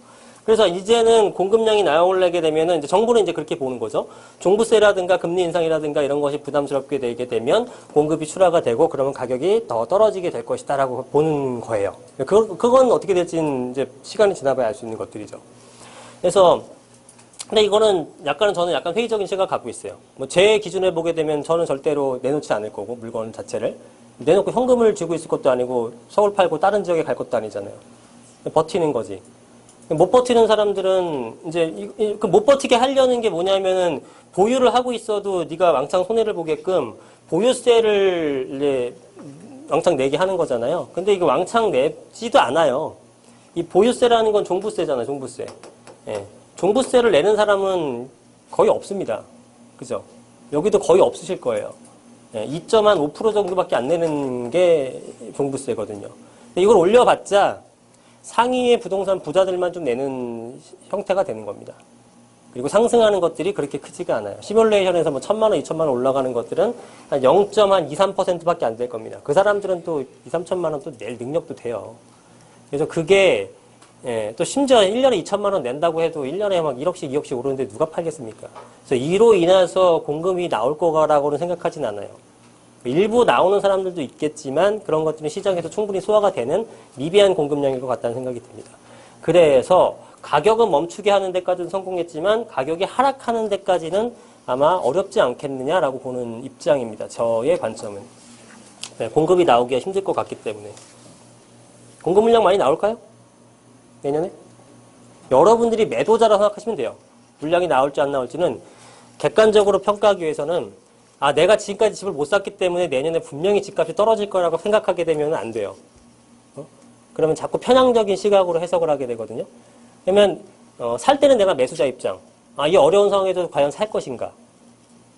그래서 이제는 공급량이 나오게 되면은 이제 정부는 이제 그렇게 보는 거죠. 종부세라든가 금리 인상이라든가 이런 것이 부담스럽게 되게 되면 공급이 출하가 되고 그러면 가격이 더 떨어지게 될 것이다라고 보는 거예요. 그건 어떻게 될지는 이제 시간이 지나봐야 알 수 있는 것들이죠. 그래서 근데 이거는 저는 약간 회의적인 시각을 갖고 있어요. 뭐 제 기준에 보게 되면 저는 절대로 내놓지 않을 거고, 물건 자체를 내놓고 현금을 쥐고 있을 것도 아니고 서울 팔고 다른 지역에 갈 것도 아니잖아요. 버티는 거지. 못 버티는 사람들은 이제 못 버티게 하려는 게 뭐냐면은, 보유를 하고 있어도 네가 왕창 손해를 보게끔 보유세를 이제 왕창 내게 하는 거잖아요. 근데 이거 왕창 내지도 않아요. 이 보유세라는 건 종부세잖아요, 종부세. 예. 종부세를 내는 사람은 거의 없습니다. 그죠? 여기도 거의 없으실 거예요. 예. 2.5% 정도밖에 안 내는 게 종부세거든요. 근데 이걸 올려봤자 상위의 부동산 부자들만 좀 내는 형태가 되는 겁니다. 그리고 상승하는 것들이 그렇게 크지가 않아요. 시뮬레이션에서 뭐 1,000만 원, 2,000만 원 올라가는 것들은 한 0.23%밖에 안 될 겁니다. 그 사람들은 또 2, 3천만 원 또 낼 능력도 돼요. 그래서 그게 또 심지어 1년에 2천만 원 낸다고 해도 1년에 막 1억씩, 2억씩 오르는데 누가 팔겠습니까? 그래서 이로 인해서 공급이 나올 거라고는 생각하진 않아요. 일부 나오는 사람들도 있겠지만 그런 것들은 시장에서 충분히 소화가 되는 미비한 공급량일 것 같다는 생각이 듭니다. 그래서 가격은 멈추게 하는 데까지는 성공했지만 가격이 하락하는 데까지는 아마 어렵지 않겠느냐라고 보는 입장입니다. 저의 관점은. 네, 공급이 나오기가 힘들 것 같기 때문에. 공급 물량 많이 나올까요? 내년에? 여러분들이 매도자라고 생각하시면 돼요. 물량이 나올지 안 나올지는 객관적으로 평가하기 위해서는 내가 지금까지 집을 못 샀기 때문에 내년에 분명히 집값이 떨어질 거라고 생각하게 되면 안 돼요. 그러면 자꾸 편향적인 시각으로 해석을 하게 되거든요. 그러면 살 때는 내가 매수자 입장. 이 어려운 상황에서 과연 살 것인가?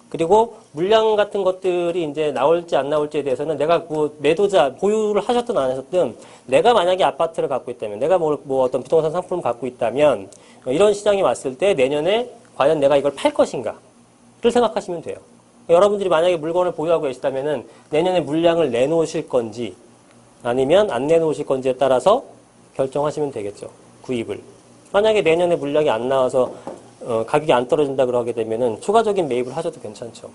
그리고 물량 같은 것들이 이제 나올지 안 나올지에 대해서는 내가 뭐 매도자, 보유를 하셨든 안 하셨든 내가 만약에 아파트를 갖고 있다면, 내가 뭐 어떤 부동산 상품을 갖고 있다면 이런 시장이 왔을 때 내년에 과연 내가 이걸 팔 것인가를 생각하시면 돼요. 여러분들이 만약에 물건을 보유하고 계시다면은 내년에 물량을 내놓으실 건지 아니면 안 내놓으실 건지에 따라서 결정하시면 되겠죠. 구입을. 만약에 내년에 물량이 안 나와서 가격이 안 떨어진다 그러게 되면은 추가적인 매입을 하셔도 괜찮죠.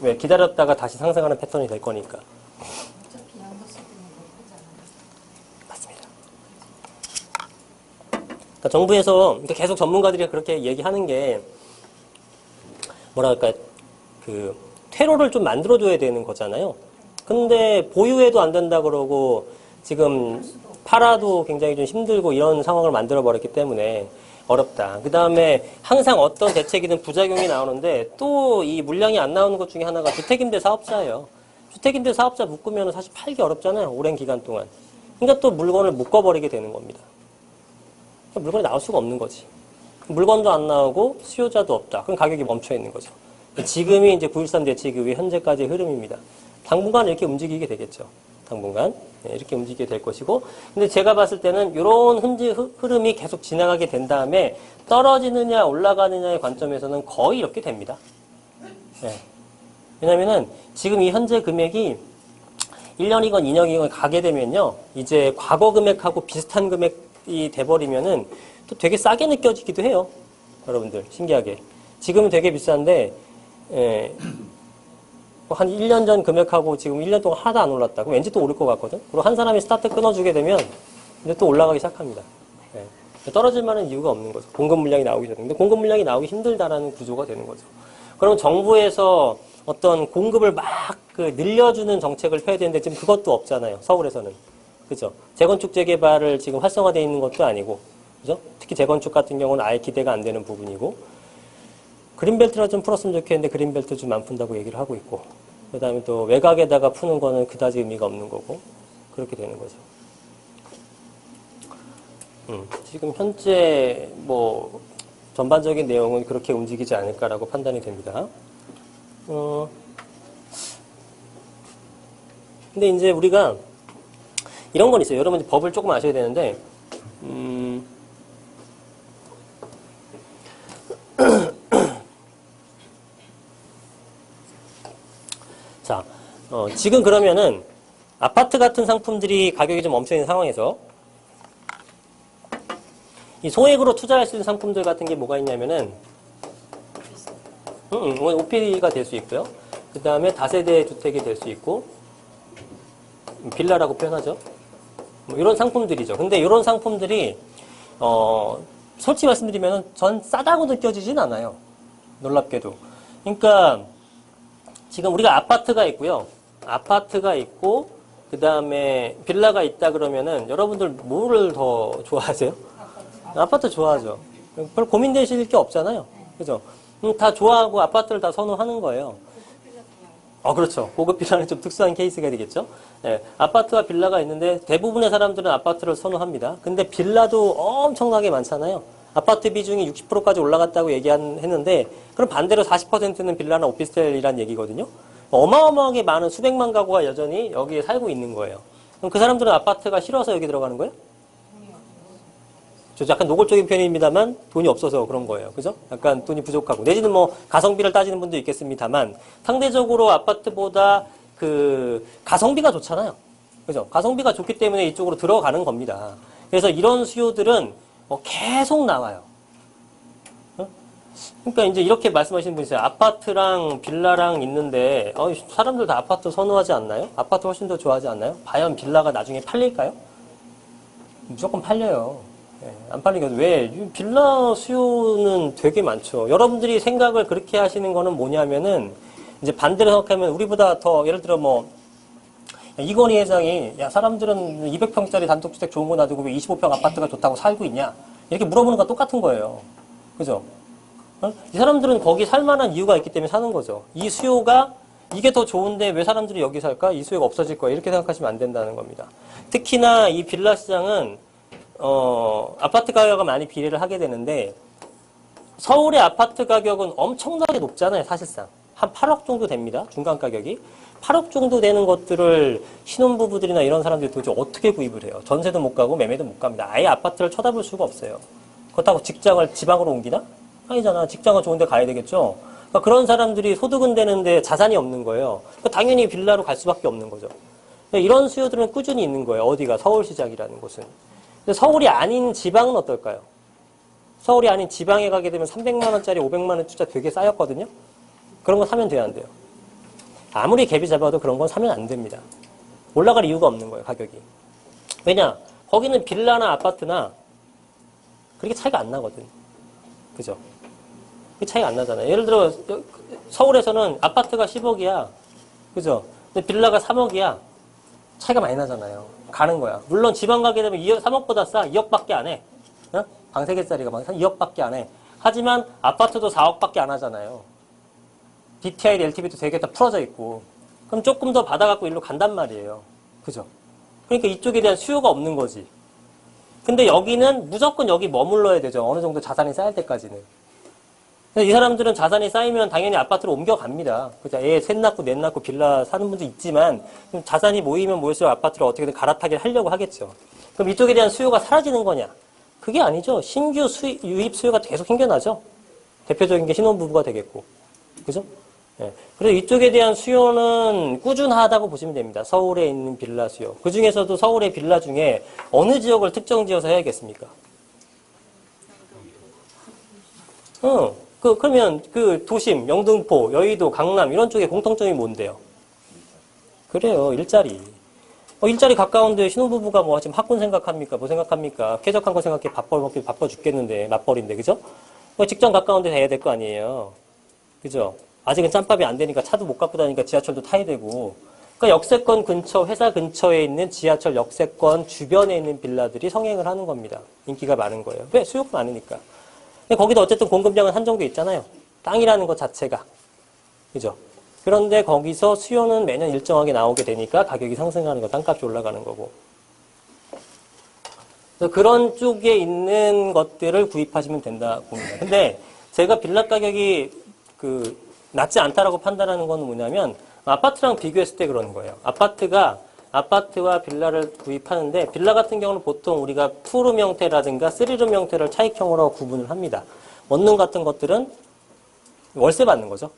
왜? 기다렸다가 다시 상승하는 패턴이 될 거니까. 어차피 양도세 때문에 못 하잖아요. 맞습니다. 그러니까 정부에서 계속 전문가들이 그렇게 얘기하는 게 뭐랄까, 퇴로를 좀 만들어줘야 되는 거잖아요. 근데 보유해도 안 된다 그러고 지금 팔아도 굉장히 좀 힘들고 이런 상황을 만들어버렸기 때문에 어렵다. 그 다음에 항상 어떤 대책이든 부작용이 나오는데 또 이 물량이 안 나오는 것 중에 하나가 주택임대 사업자예요. 주택임대 사업자 묶으면 사실 팔기 어렵잖아요. 오랜 기간 동안. 그러니까 또 물건을 묶어버리게 되는 겁니다. 그러니까 물건이 나올 수가 없는 거지. 물건도 안 나오고 수요자도 없다. 그럼 가격이 멈춰 있는 거죠. 지금이 이제 9.13 대책의 현재까지의 흐름입니다. 당분간 이렇게 움직이게 되겠죠. 당분간 이렇게 움직이게 될 것이고, 근데 제가 봤을 때는 이런 흐름이 계속 지나가게 된 다음에 떨어지느냐 올라가느냐의 관점에서는 거의 이렇게 됩니다. 네. 왜냐면은 지금 이 현재 금액이 1년이건 2년이건 가게 되면요, 이제 과거 금액하고 비슷한 금액이 돼버리면은 또 되게 싸게 느껴지기도 해요. 여러분들 신기하게 지금은 되게 비싼데 한 1년 전 금액하고 지금 1년 동안 하나도 안 올랐다. 그럼 왠지 또 오를 것 같거든. 그리고 한 사람이 스타트 끊어주게 되면 이제 또 올라가기 시작합니다. 예. 떨어질 만한 이유가 없는 거죠. 공급 물량이 나오기 전에. 근데 공급 물량이 나오기 힘들다라는 구조가 되는 거죠. 그럼 정부에서 어떤 공급을 막 늘려주는 정책을 펴야 되는데 지금 그것도 없잖아요. 서울에서는. 그죠? 재건축 재개발을 지금 활성화되어 있는 것도 아니고. 그죠? 특히 재건축 같은 경우는 아예 기대가 안 되는 부분이고. 그린벨트나 좀 풀었으면 좋겠는데 그린벨트 좀 안 푼다고 얘기를 하고 있고. 그 다음에 또 외곽에다가 푸는 거는 그다지 의미가 없는 거고. 그렇게 되는 거죠. 지금 현재 뭐 전반적인 내용은 그렇게 움직이지 않을까라고 판단이 됩니다. 근데 이제 우리가 이런 건 있어요. 여러분 법을 조금 아셔야 되는데, 자, 지금 그러면은 아파트 같은 상품들이 가격이 좀 멈춰 있는 상황에서 이 소액으로 투자할 수 있는 상품들 같은 게 뭐가 있냐면은, 오피가 될 수 있고요. 그 다음에 다세대 주택이 될 수 있고, 빌라라고 표현하죠. 뭐 이런 상품들이죠. 근데 이런 상품들이, 솔직히 말씀드리면 전 싸다고 느껴지진 않아요. 놀랍게도. 그러니까, 지금 우리가 아파트가 있고요. 아파트가 있고, 그 다음에 빌라가 있다 그러면은 여러분들 뭐를 더 좋아하세요? 아파트 좋아하죠. 별 고민되실 게 없잖아요. 그죠? 다 좋아하고 아파트를 다 선호하는 거예요. 그렇죠. 고급 빌라는 좀 특수한 케이스가 되겠죠. 예, 아파트와 빌라가 있는데 대부분의 사람들은 아파트를 선호합니다. 근데 빌라도 엄청나게 많잖아요. 아파트 비중이 60%까지 올라갔다고 얘기했는데 그럼 반대로 40%는 빌라나 오피스텔이란 얘기거든요. 어마어마하게 많은 수백만 가구가 여전히 여기에 살고 있는 거예요. 그럼 그 사람들은 아파트가 싫어서 여기 들어가는 거예요? 저 약간 노골적인 표현입니다만 돈이 없어서 그런 거예요. 그죠? 약간 돈이 부족하고. 내지는 뭐 가성비를 따지는 분도 있겠습니다만 상대적으로 아파트보다 그 가성비가 좋잖아요. 그죠? 가성비가 좋기 때문에 이쪽으로 들어가는 겁니다. 그래서 이런 수요들은 계속 나와요. 그러니까 이제 이렇게 말씀하시는 분이 있어요. 아파트랑 빌라랑 있는데 사람들 다 아파트 선호하지 않나요? 아파트 훨씬 더 좋아하지 않나요? 과연 빌라가 나중에 팔릴까요? 무조건 팔려요. 안 팔리거든. 왜? 빌라 수요는 되게 많죠. 여러분들이 생각을 그렇게 하시는 거는 뭐냐면은, 이제 반대로 생각하면 우리보다 더, 예를 들어 뭐, 이건희 회장이, 야, 사람들은 200평짜리 단독주택 좋은 거 놔두고 왜 25평 아파트가 좋다고 살고 있냐? 이렇게 물어보는 거 똑같은 거예요. 그죠? 이 사람들은 거기 살만한 이유가 있기 때문에 사는 거죠. 이 수요가 이게 더 좋은데 왜 사람들이 여기 살까? 이 수요가 없어질 거야. 이렇게 생각하시면 안 된다는 겁니다. 특히나 이 빌라 시장은 아파트 가격과 많이 비례를 하게 되는데, 서울의 아파트 가격은 엄청나게 높잖아요, 사실상. 한 8억 정도 됩니다, 중간 가격이. 8억 정도 되는 것들을 신혼부부들이나 이런 사람들이 도대체 어떻게 구입을 해요? 전세도 못 가고 매매도 못 갑니다. 아예 아파트를 쳐다볼 수가 없어요. 그렇다고 직장을 지방으로 옮기나? 아니잖아. 직장은 좋은 데 가야 되겠죠? 그러니까 그런 사람들이 소득은 되는데 자산이 없는 거예요. 그러니까 당연히 빌라로 갈 수밖에 없는 거죠. 이런 수요들은 꾸준히 있는 거예요, 어디가? 서울시장이라는 곳은. 서울이 아닌 지방은 어떨까요? 서울이 아닌 지방에 가게 되면 300만 원짜리 500만 원 투자 되게 쌓였거든요. 그런 거 사면 돼요, 안 돼요? 아무리 갭이 잡아도 그런 건 사면 안 됩니다. 올라갈 이유가 없는 거예요, 가격이. 왜냐? 거기는 빌라나 아파트나 그렇게 차이가 안 나거든. 그죠? 그 차이가 안 나잖아요. 예를 들어 서울에서는 아파트가 10억이야. 그죠? 근데 빌라가 3억이야. 차이가 많이 나잖아요. 가는 거야. 물론 지방 가게 되면 2억, 3억보다 싸. 2억밖에 안 해. 어? 방 3개짜리가 막 2억밖에 안 해. 하지만 아파트도 4억밖에 안 하잖아요. DTI, LTV도 되게 다 풀어져 있고. 그럼 조금 더 받아갖고 일로 간단 말이에요. 그죠? 그러니까 이쪽에 대한 수요가 없는 거지. 근데 여기는 무조건 여기 머물러야 되죠. 어느 정도 자산이 쌓일 때까지는. 이 사람들은 자산이 쌓이면 당연히 아파트로 옮겨갑니다. 그죠? 애 셋 낳고 넷 낳고 빌라 사는 분도 있지만 자산이 모이면 모일수록 아파트를 어떻게든 갈아타기를 하려고 하겠죠. 그럼 이쪽에 대한 수요가 사라지는 거냐? 그게 아니죠. 신규 유입 수요가 계속 생겨나죠. 대표적인 게 신혼부부가 되겠고. 그죠? 예. 그래서 이쪽에 대한 수요는 꾸준하다고 보시면 됩니다. 서울에 있는 빌라 수요. 그 중에서도 서울의 빌라 중에 어느 지역을 특정 지어서 해야겠습니까? 그러면 그 도심, 영등포, 여의도, 강남 이런 쪽에 공통점이 뭔데요? 그래요. 일자리. 일자리 가까운데 신혼부부가 뭐 지금 학군 생각합니까? 뭐 생각합니까? 쾌적한 거 생각해. 바빠 죽겠는데. 맞벌인데. 그죠? 직장 가까운데 해야 될 거 아니에요. 그죠? 아직은 짬밥이 안 되니까 차도 못 갖고 다니니까 지하철도 타야 되고. 그러니까 역세권 근처, 회사 근처에 있는 지하철 역세권 주변에 있는 빌라들이 성행을 하는 겁니다. 인기가 많은 거예요. 왜? 수요가 많으니까. 근데 거기도 어쨌든 공급량은 한정돼 있잖아요. 땅이라는 것 자체가. 그죠? 그런데 거기서 수요는 매년 일정하게 나오게 되니까 가격이 상승하는 거, 땅값이 올라가는 거고. 그래서 그런 쪽에 있는 것들을 구입하시면 된다 봅니다. 근데 제가 빌라 가격이 낮지 않다라고 판단하는 건 뭐냐면 아파트랑 비교했을 때 그러는 거예요. 아파트와 빌라를 구입하는데 빌라 같은 경우는 보통 우리가 투룸 형태라든가 쓰리룸 형태를 차익형으로 구분을 합니다. 원룸 같은 것들은 월세 받는 거죠.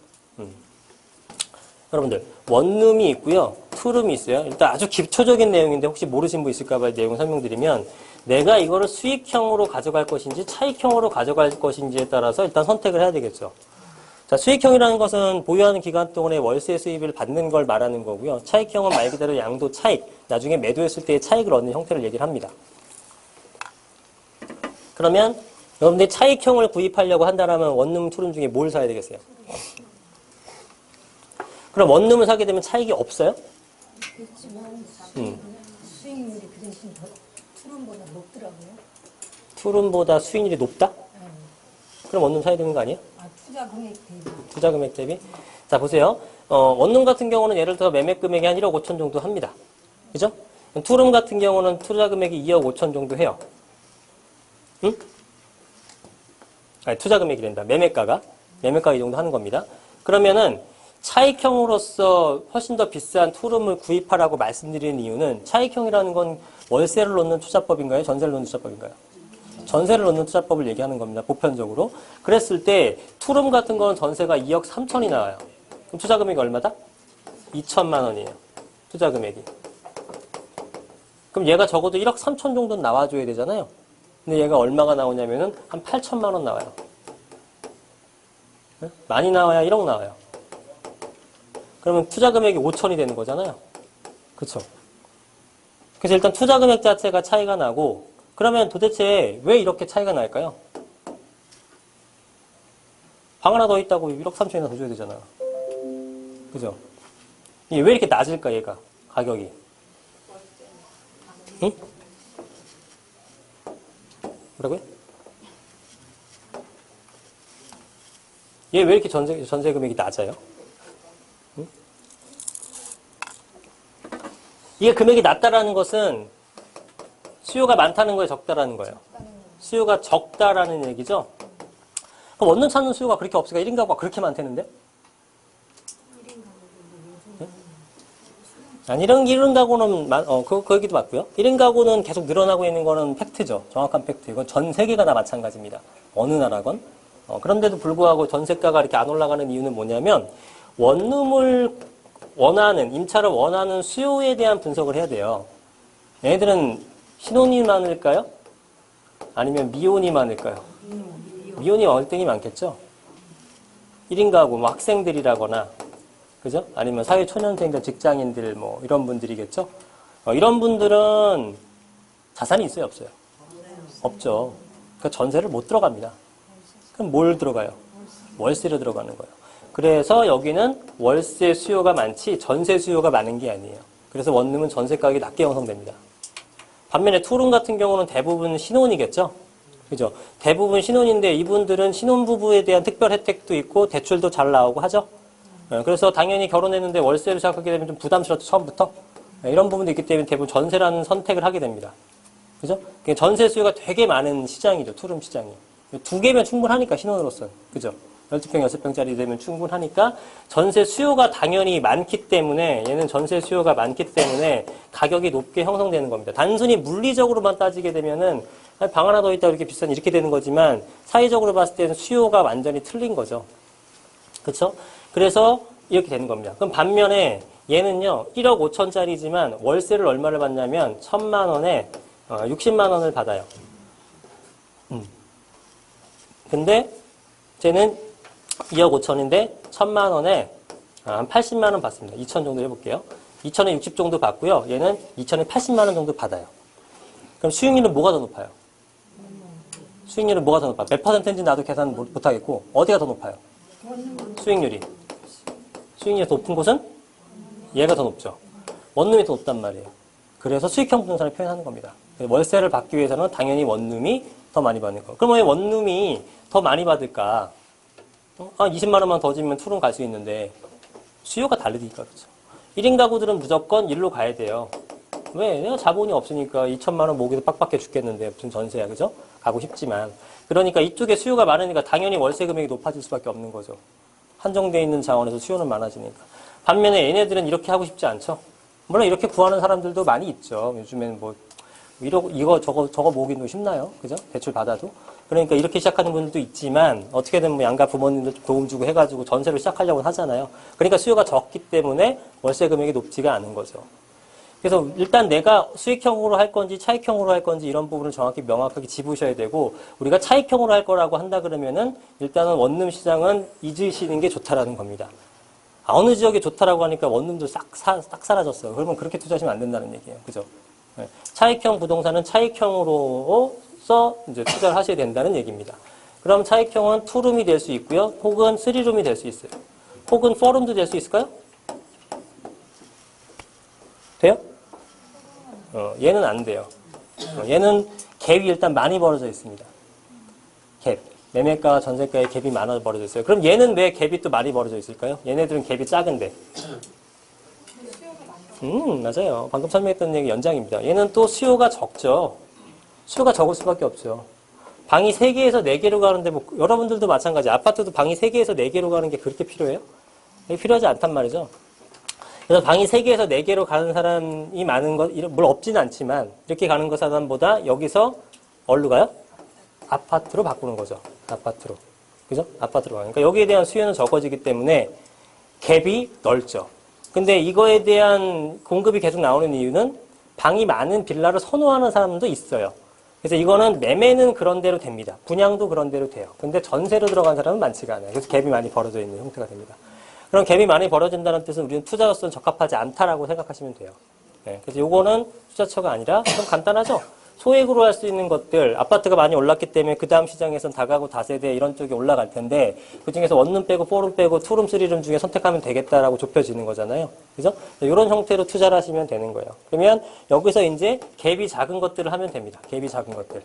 여러분들 원룸이 있고요. 투룸이 있어요. 일단 아주 기초적인 내용인데 혹시 모르신 분 있을까 봐 내용을 설명드리면 내가 이거를 수익형으로 가져갈 것인지 차익형으로 가져갈 것인지에 따라서 일단 선택을 해야 되겠죠. 자, 수익형이라는 것은 보유하는 기간 동안에 월세 수입을 받는 걸 말하는 거고요. 차익형은 말 그대로 양도 차익, 나중에 매도했을 때의 차익을 얻는 형태를 얘기를 합니다. 그러면 여러분들이 차익형을 구입하려고 한다면 원룸, 투룸 중에 뭘 사야 되겠어요? 그럼 원룸을 사게 되면 차익이 없어요? 그렇지만 수익률이 그 대신 더 투룸보다 높더라고요. 투룸보다 수익률이 높다? 그럼 원룸 사야 되는 거 아니에요? 투자 금액 대비. 투자 금액 대비? 자, 보세요. 원룸 같은 경우는 예를 들어 매매 금액이 한 1억 5천 정도 합니다. 그죠? 투룸 같은 경우는 투자 금액이 2억 5천 정도 해요. 응? 아니, 투자 금액이 된다. 매매가가 이 정도 하는 겁니다. 그러면은 차익형으로서 훨씬 더 비싼 투룸을 구입하라고 말씀드리는 이유는 차익형이라는 건 월세를 놓는 투자법인가요? 전세를 놓는 투자법인가요? 전세를 놓는 투자법을 얘기하는 겁니다. 보편적으로. 그랬을 때 투룸 같은 거는 전세가 2억 3천이 나와요. 그럼 투자 금액이 얼마다? 2천만 원이에요. 투자 금액이. 그럼 얘가 적어도 1억 3천 정도는 나와줘야 되잖아요. 근데 얘가 얼마가 나오냐면은 한 8천만 원 나와요. 많이 나와야 1억 나와요. 그러면 투자 금액이 5천이 되는 거잖아요. 그쵸? 그래서 일단 투자 금액 자체가 차이가 나고, 그러면 도대체 왜 이렇게 차이가 날까요? 방 하나 더 있다고 1억 3천이나 더 줘야 되잖아. 그죠? 이게 왜 이렇게 낮을까, 얘가? 가격이. 응? 뭐라고요? 얘 왜 이렇게 전세 금액이 낮아요? 응? 이게 금액이 낮다라는 것은 수요가 많다는 거예요, 적다라는 거예요? 수요가 적다라는 얘기죠? 그럼 원룸 찾는 수요가 그렇게 없으니까 1인 가구가 그렇게 많다는데? 아니, 1인 가구는, 그 얘기도 맞고요. 1인 가구는 계속 늘어나고 있는 거는 팩트죠. 정확한 팩트. 이건 전 세계가 다 마찬가지입니다. 어느 나라건. 그런데도 불구하고 전세가가 이렇게 안 올라가는 이유는 뭐냐면, 원룸을 원하는, 임차를 원하는 수요에 대한 분석을 해야 돼요. 얘네들은 신혼이 많을까요? 아니면 미혼이 많을까요? 미혼이 월등히 많겠죠? 1인 가구, 뭐 학생들이라거나, 그죠? 아니면 사회초년생들, 직장인들, 뭐, 이런 분들이겠죠? 이런 분들은 자산이 있어요, 없어요? 없죠. 그러니까 전세를 못 들어갑니다. 그럼 뭘 들어가요? 월세로 들어가는 거예요. 그래서 여기는 월세 수요가 많지 전세 수요가 많은 게 아니에요. 그래서 원룸은 전세 가격이 낮게 형성됩니다. 반면에 투룸 같은 경우는 대부분 신혼이겠죠? 그죠? 대부분 신혼인데 이분들은 신혼부부에 대한 특별 혜택도 있고 대출도 잘 나오고 하죠? 그래서 당연히 결혼했는데 월세를 시작하게 되면 좀 부담스럽죠, 처음부터. 이런 부분도 있기 때문에 대부분 전세라는 선택을 하게 됩니다. 그죠? 전세 수요가 되게 많은 시장이죠, 투룸 시장이. 2개면 충분하니까, 신혼으로서는. 그죠? 12평, 6평짜리 되면 충분하니까 전세 수요가 당연히 많기 때문에 얘는 전세 수요가 많기 때문에 가격이 높게 형성되는 겁니다. 단순히 물리적으로만 따지게 되면은 방 하나 더 있다 이렇게 비싼 이렇게 되는 거지만 사회적으로 봤을 때는 수요가 완전히 틀린 거죠. 그렇죠? 그래서 이렇게 되는 겁니다. 그럼 반면에 얘는요 1억 5천짜리지만 월세를 얼마를 받냐면 1,000만 원에 60만 원을 받아요. 근데 쟤는 2억 5천인데 1,000만 원에 한 80만 원 받습니다. 2천 정도 해볼게요. 2천에 60 정도 받고요. 얘는 2천에 80만 원 정도 받아요. 그럼 수익률은 뭐가 더 높아요? 수익률은 뭐가 더 높아요? 몇 퍼센트인지 나도 계산 못하겠고 어디가 더 높아요? 수익률이. 수익률이 더 높은 곳은 얘가 더 높죠. 원룸이 더 높단 말이에요. 그래서 수익형 부동산을 표현하는 겁니다. 월세를 받기 위해서는 당연히 원룸이 더 많이 받는 거. 그럼 왜 원룸이 더 많이 받을까? 20만 원만 더 주면 투룸 갈 수 있는데 수요가 다르니까 그렇죠. 1인 가구들은 무조건 일로 가야 돼요. 왜? 내가 자본이 없으니까 2천만 원 모기도 빡빡해 죽겠는데 무슨 전세야, 그죠? 가고 싶지만. 그러니까 이쪽에 수요가 많으니까 당연히 월세 금액이 높아질 수밖에 없는 거죠. 한정되어 있는 자원에서 수요는 많아지니까. 반면에 얘네들은 이렇게 하고 싶지 않죠. 물론 이렇게 구하는 사람들도 많이 있죠. 요즘엔 뭐 이거 저거 모으기도 쉽나요? 그죠? 대출 받아도. 그러니까 이렇게 시작하는 분들도 있지만 어떻게든 뭐 양가 부모님도 도움 주고 해가지고 전세로 시작하려고 하잖아요. 그러니까 수요가 적기 때문에 월세 금액이 높지가 않은 거죠. 그래서 일단 내가 수익형으로 할 건지 차익형으로 할 건지 이런 부분을 정확히 명확하게 짚으셔야 되고, 우리가 차익형으로 할 거라고 한다 그러면은 일단은 원룸 시장은 잊으시는 게 좋다라는 겁니다. 어느 지역이 좋다라고 하니까 원룸도 싹 사라졌어요. 그러면 그렇게 투자하시면 안 된다는 얘기예요. 그죠? 네. 차익형 부동산은 차익형으로서 이제 투자를 하셔야 된다는 얘기입니다. 그럼 차익형은 투룸이 될 수 있고요. 혹은 쓰리룸이 될 수 있어요. 혹은 포룸도 될 수 있을까요? 돼요? 얘는 안 돼요. 얘는 갭이 일단 많이 벌어져 있습니다. 갭. 매매가와 전세가의 갭이 많아 벌어져 있어요. 그럼 얘는 왜 갭이 또 많이 벌어져 있을까요? 얘네들은 갭이 작은데. 맞아요. 방금 설명했던 얘기 연장입니다. 얘는 또 수요가 적죠. 수요가 적을 수밖에 없죠. 방이 3개에서 4개로 가는데 뭐 여러분들도 마찬가지. 아파트도 방이 3개에서 4개로 가는 게 그렇게 필요해요? 필요하지 않단 말이죠. 그래서 방이 3개에서 4개로 가는 사람이 많은 것, 물론 없지는 않지만 이렇게 가는 것 사람보다 여기서 어디로 가요? 아파트로 바꾸는 거죠. 아파트로. 그죠? 아파트로 가요. 그러니까 여기에 대한 수요는 적어지기 때문에 갭이 넓죠. 근데 이거에 대한 공급이 계속 나오는 이유는 방이 많은 빌라를 선호하는 사람도 있어요. 그래서 이거는 매매는 그런 대로 됩니다. 분양도 그런 대로 돼요. 근데 전세로 들어간 사람은 많지가 않아요. 그래서 갭이 많이 벌어져 있는 형태가 됩니다. 그럼 갭이 많이 벌어진다는 뜻은 우리는 투자로서는 적합하지 않다라고 생각하시면 돼요. 네, 그래서 요거는 투자처가 아니라 좀 간단하죠? 소액으로 할 수 있는 것들, 아파트가 많이 올랐기 때문에 그 다음 시장에선 다가구, 다세대 이런 쪽이 올라갈 텐데 그 중에서 원룸 빼고 포룸 빼고 투룸, 쓰리룸 중에 선택하면 되겠다라고 좁혀지는 거잖아요. 그죠? 이런 형태로 투자를 하시면 되는 거예요. 그러면 여기서 이제 갭이 작은 것들을 하면 됩니다. 갭이 작은 것들.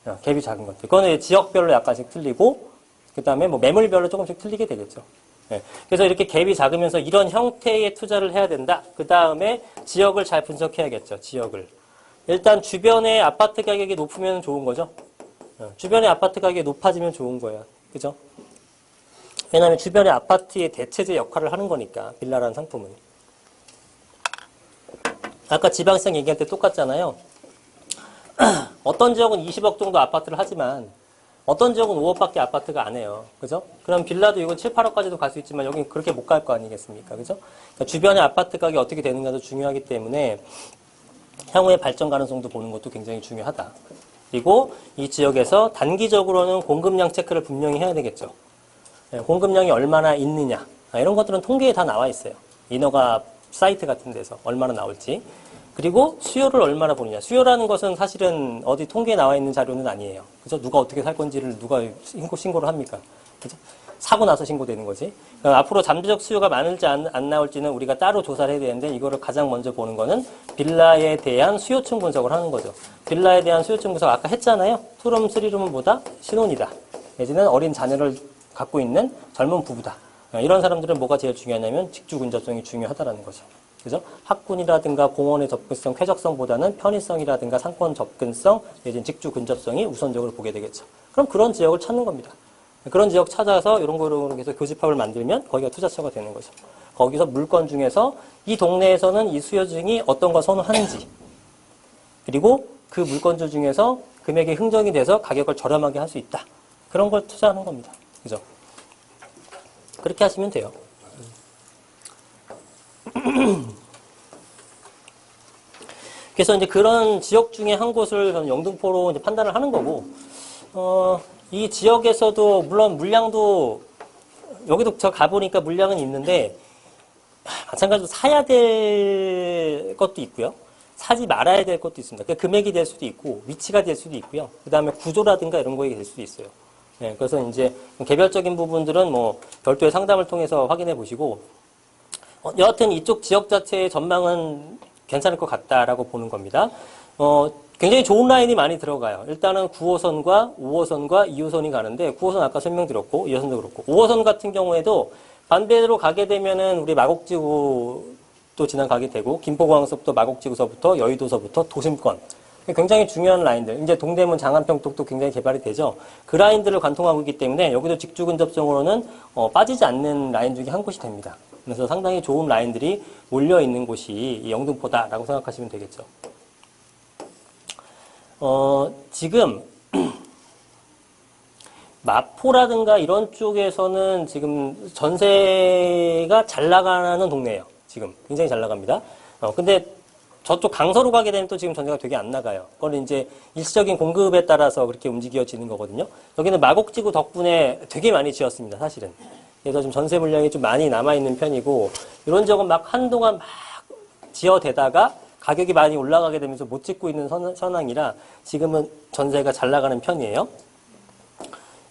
갭이 작은 것들. 그거는 지역별로 약간씩 틀리고 그 다음에 뭐 매물별로 조금씩 틀리게 되겠죠. 네. 그래서 이렇게 갭이 작으면서 이런 형태의 투자를 해야 된다. 그 다음에 지역을 잘 분석해야겠죠. 지역을. 일단 주변에 아파트 가격이 높으면 좋은 거죠. 주변에 아파트 가격이 높아지면 좋은 거예요. 그죠? 왜냐하면 주변의 아파트의 대체제 역할을 하는 거니까 빌라라는 상품은. 아까 지방시장 얘기할 때 똑같잖아요. 어떤 지역은 20억 정도 아파트를 하지만 어떤 지역은 5억밖에 아파트가 안 해요. 그죠? 그럼 빌라도 이건 7, 8억까지도 갈 수 있지만 여긴 그렇게 못 갈 거 아니겠습니까? 그죠? 그러니까 주변의 아파트 가격이 어떻게 되는가도 중요하기 때문에 향후의 발전 가능성도 보는 것도 굉장히 중요하다. 그리고 이 지역에서 단기적으로는 공급량 체크를 분명히 해야 되겠죠. 공급량이 얼마나 있느냐. 이런 것들은 통계에 다 나와 있어요. 인허가 사이트 같은 데서 얼마나 나올지. 그리고 수요를 얼마나 보느냐. 수요라는 것은 사실은 어디 통계에 나와 있는 자료는 아니에요. 그죠? 누가 어떻게 살 건지를 누가 신고를 합니까? 그죠? 사고 나서 신고되는 거지. 앞으로 잠재적 수요가 많을지 안 나올지는 우리가 따로 조사를 해야 되는데 이거를 가장 먼저 보는 거는 빌라에 대한 수요층 분석을 하는 거죠. 빌라에 대한 수요층 분석 아까 했잖아요. 투룸, 쓰리룸은 뭐다? 신혼이다. 내지는 어린 자녀를 갖고 있는 젊은 부부다. 이런 사람들은 뭐가 제일 중요하냐면 직주 근접성이 중요하다라는 거죠. 그죠? 학군이라든가 공원의 접근성, 쾌적성보다는 편의성이라든가 상권 접근성, 내지는 직주 근접성이 우선적으로 보게 되겠죠. 그럼 그런 지역을 찾는 겁니다. 그런 지역 찾아서 이런 거로 해서 교집합을 만들면 거기가 투자처가 되는 거죠. 거기서 물건 중에서 이 동네에서는 이 수요층이 어떤 걸 선호하는지, 그리고 그 물건주 중에서 금액이 흥정이 돼서 가격을 저렴하게 할 수 있다. 그런 걸 투자하는 겁니다. 그죠? 그렇게 하시면 돼요. 그래서 이제 그런 지역 중에 한 곳을 저는 영등포로 이제 판단을 하는 거고, 이 지역에서도 물론 물량도 여기도 저 가보니까 물량은 있는데, 마찬가지로 사야 될 것도 있고요. 사지 말아야 될 것도 있습니다. 그 금액이 될 수도 있고, 위치가 될 수도 있고요. 그 다음에 구조라든가 이런 거에 될 수도 있어요. 네, 그래서 이제 개별적인 부분들은 뭐 별도의 상담을 통해서 확인해 보시고, 여하튼 이쪽 지역 자체의 전망은 괜찮을 것 같다라고 보는 겁니다. 굉장히 좋은 라인이 많이 들어가요. 일단은 9호선과 5호선과 2호선이 가는데, 9호선 아까 설명드렸고, 2호선도 그렇고, 5호선 같은 경우에도 반대로 가게 되면은 우리 마곡지구 또 지나가게 되고, 김포공항서부터 마곡지구서부터 여의도서부터 도심권. 굉장히 중요한 라인들. 이제 동대문 장안평쪽도 굉장히 개발이 되죠. 그 라인들을 관통하고 있기 때문에 여기도 직주 근접적으로는 빠지지 않는 라인 중에 한 곳이 됩니다. 그래서 상당히 좋은 라인들이 몰려 있는 곳이 이 영등포다라고 생각하시면 되겠죠. 지금 마포라든가 이런 쪽에서는 지금 전세가 잘 나가는 동네예요. 지금 굉장히 잘 나갑니다. 근데 저쪽 강서로 가게 되면 또 지금 전세가 되게 안 나가요. 그건 이제 일시적인 공급에 따라서 그렇게 움직여지는 거거든요. 여기는 마곡지구 덕분에 되게 많이 지었습니다, 사실은. 그래서 좀 전세 물량이 좀 많이 남아있는 편이고, 이런 적은 막 한동안 막 지어대다가 가격이 많이 올라가게 되면서 못 짓고 있는 현황이라 지금은 전세가 잘 나가는 편이에요.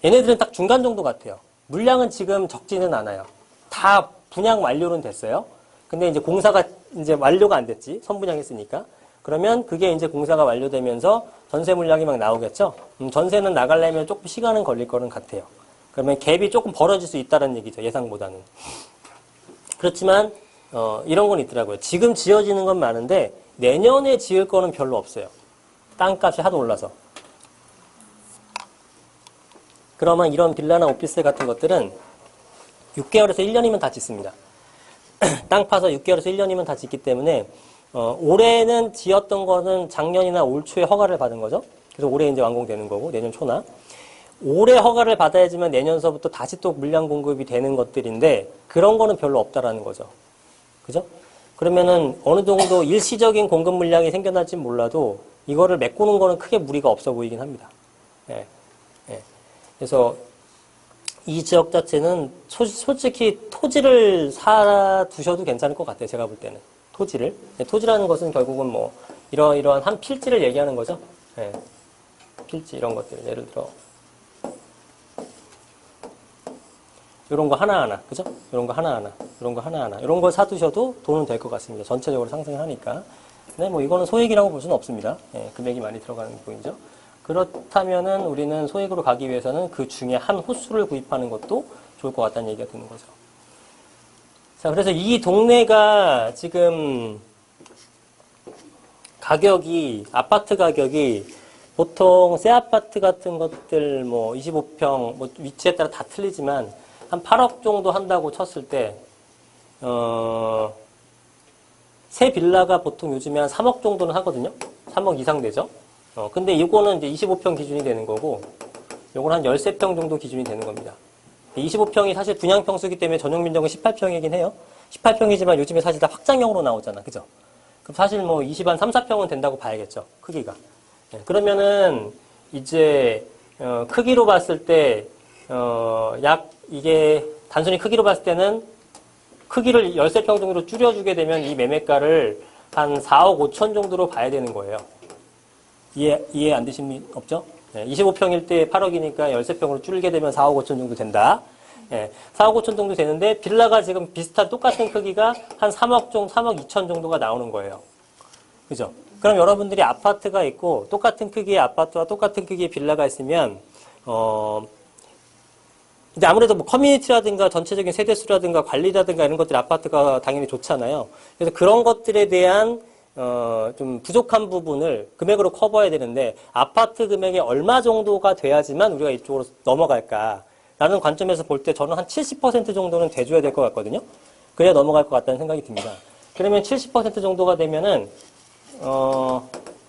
얘네들은 딱 중간 정도 같아요. 물량은 지금 적지는 않아요. 다 분양 완료는 됐어요. 근데 이제 공사가 이제 완료가 안 됐지. 선분양했으니까. 그러면 그게 이제 공사가 완료되면서 전세 물량이 막 나오겠죠. 전세는 나가려면 조금 시간은 걸릴 거는 같아요. 그러면 갭이 조금 벌어질 수 있다는 얘기죠. 예상보다는. 그렇지만 이런 건 있더라고요. 지금 지어지는 건 많은데 내년에 지을 거는 별로 없어요. 땅값이 하도 올라서. 그러면 이런 빌라나 오피스텔 같은 것들은 6개월에서 1년이면 다 짓습니다. 땅 파서 6개월에서 1년이면 다 짓기 때문에 올해는 지었던 거는 작년이나 올 초에 허가를 받은 거죠. 그래서 올해 이제 완공되는 거고, 내년 초나. 올해 허가를 받아야지만 내년서부터 다시 또 물량 공급이 되는 것들인데 그런 거는 별로 없다라는 거죠. 그죠? 그러면은 어느 정도 일시적인 공급 물량이 생겨날진 몰라도 이거를 메꾸는 거는 크게 무리가 없어 보이긴 합니다. 예. 예. 그래서 이 지역 자체는 솔직히 토지를 사두셔도 괜찮을 것 같아요. 제가 볼 때는. 토지를. 예, 토지라는 것은 결국은 뭐 이러한 한 필지를 얘기하는 거죠. 예. 필지 이런 것들. 예를 들어 이런 거 하나하나, 그죠? 이런 거 하나하나, 이런 거 하나하나, 이런 걸 사두셔도 돈은 될 것 같습니다. 전체적으로 상승을 하니까. 근데 뭐 이거는 소액이라고 볼 수는 없습니다. 예, 금액이 많이 들어가는 부분이죠. 그렇다면은 우리는 소액으로 가기 위해서는 그 중에 한 호수를 구입하는 것도 좋을 것 같다는 얘기가 드는 거죠. 자, 그래서 이 동네가 지금 가격이, 아파트 가격이 보통 새 아파트 같은 것들 뭐 25평, 뭐 위치에 따라 다 틀리지만 한 8억 정도 한다고 쳤을 때, 새 빌라가 보통 요즘에 한 3억 정도는 하거든요? 3억 이상 되죠? 근데 이거는 이제 25평 기준이 되는 거고, 요건 한 13평 정도 기준이 되는 겁니다. 25평이 사실 분양평수이기 때문에 전용 면적은 18평이긴 해요. 18평이지만 요즘에 사실 다 확장형으로 나오잖아. 그죠? 그럼 사실 뭐 20한 3, 4평은 된다고 봐야겠죠. 크기가. 네, 그러면은 이제, 크기로 봤을 때, 이게 단순히 크기로 봤을 때는 크기를 13평 정도로 줄여주게 되면 이 매매가를 한 4억 5천 정도로 봐야 되는 거예요. 이해 안 되신 분 없죠? 네, 25평일 때 8억이니까 13평으로 줄게 되면 4억 5천 정도 된다. 네, 4억 5천 정도 되는데 빌라가 지금 비슷한 똑같은 크기가 한 3억 2천 정도가 나오는 거예요. 그죠? 그럼 여러분들이 아파트가 있고 똑같은 크기의 아파트와 똑같은 크기의 빌라가 있으면 이제 아무래도 뭐 커뮤니티라든가 전체적인 세대수라든가 관리라든가 이런 것들이 아파트가 당연히 좋잖아요. 그래서 그런 것들에 대한 좀 부족한 부분을 금액으로 커버해야 되는데 아파트 금액이 얼마 정도가 돼야지만 우리가 이쪽으로 넘어갈까라는 관점에서 볼 때 저는 한 70% 정도는 돼줘야 될 것 같거든요. 그래야 넘어갈 것 같다는 생각이 듭니다. 그러면 70% 정도가 되면은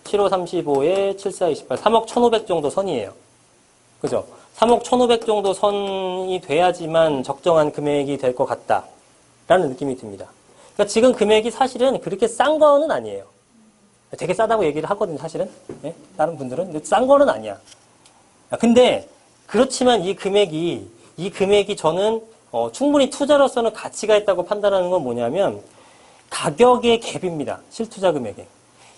75, 35에 74, 28, 3억 1,500 정도 선이에요. 그죠? 3억 1,500 정도 선이 돼야지만 적정한 금액이 될 것 같다라는 느낌이 듭니다. 그러니까 지금 금액이 사실은 그렇게 싼 거는 아니에요. 되게 싸다고 얘기를 하거든요, 사실은. 네? 다른 분들은. 근데 싼 거는 아니야. 근데 그렇지만 이 금액이 저는 충분히 투자로서는 가치가 있다고 판단하는 건 뭐냐면 가격의 갭입니다. 실투자 금액에.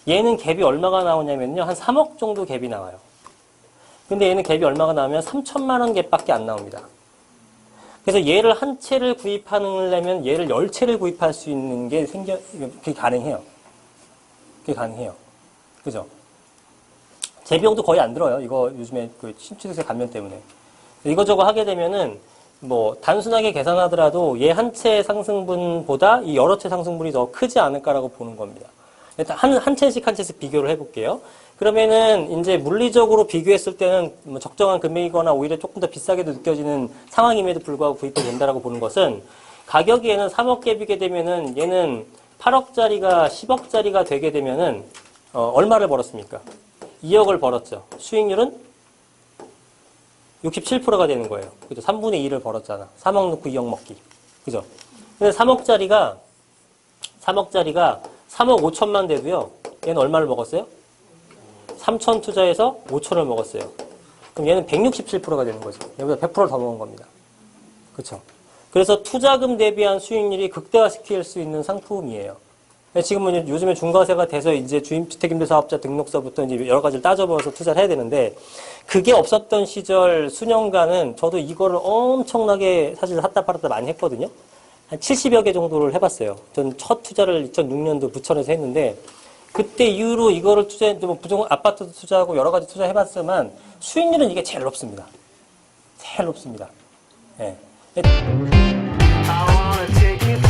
얘는 갭이 얼마가 나오냐면요. 한 3억 정도 갭이 나와요. 근데 얘는 갭이 얼마가 나오면 3천만 원 갭밖에 안 나옵니다. 그래서 얘를 한 채를 구입하려면 얘를 10채를 구입할 수 있는 게 그게 가능해요. 그게 가능해요. 그죠? 제 비용도 거의 안 들어요. 이거 요즘에 그 신취득세 감면 때문에. 이거저거 하게 되면은 뭐 단순하게 계산하더라도 얘 한 채 상승분보다 이 여러 채 상승분이 더 크지 않을까라고 보는 겁니다. 일단 한 채씩 비교를 해볼게요. 그러면은 이제 물리적으로 비교했을 때는 뭐 적정한 금액이거나 오히려 조금 더 비싸게도 느껴지는 상황임에도 불구하고 구입이 된다라고 보는 것은 가격이 얘는 3억 갭이게 되면은 얘는 8억짜리가 10억짜리가 되게 되면은 얼마를 벌었습니까? 2억을 벌었죠. 수익률은 67%가 되는 거예요. 그죠? 3분의 2를 벌었잖아. 3억 넣고 2억 먹기. 그죠? 근데 3억짜리가 3억 5천만 돼도요. 얘는 얼마를 먹었어요? 3천 투자해서 5천을 먹었어요. 그럼 얘는 167%가 되는 거죠. 얘보다 100%를 더 먹은 겁니다. 그렇죠? 그래서 투자금 대비한 수익률이 극대화시킬 수 있는 상품이에요. 지금은 요즘에 중과세가 돼서 이제 주택임대사업자 등록서부터 이제 여러 가지를 따져보면서 투자를 해야 되는데 그게 없었던 시절 수년간은 저도 이거를 엄청나게 사실 샀다 팔았다 많이 했거든요. 한 70여 개 정도를 해봤어요. 전 첫 투자를 2006년도 부천에서 했는데 그때 이후로 이거를 뭐 부정 아파트도 투자하고 여러 가지 투자해봤지만 수익률은 이게 제일 높습니다. 제일 높습니다. 예. I wanna take you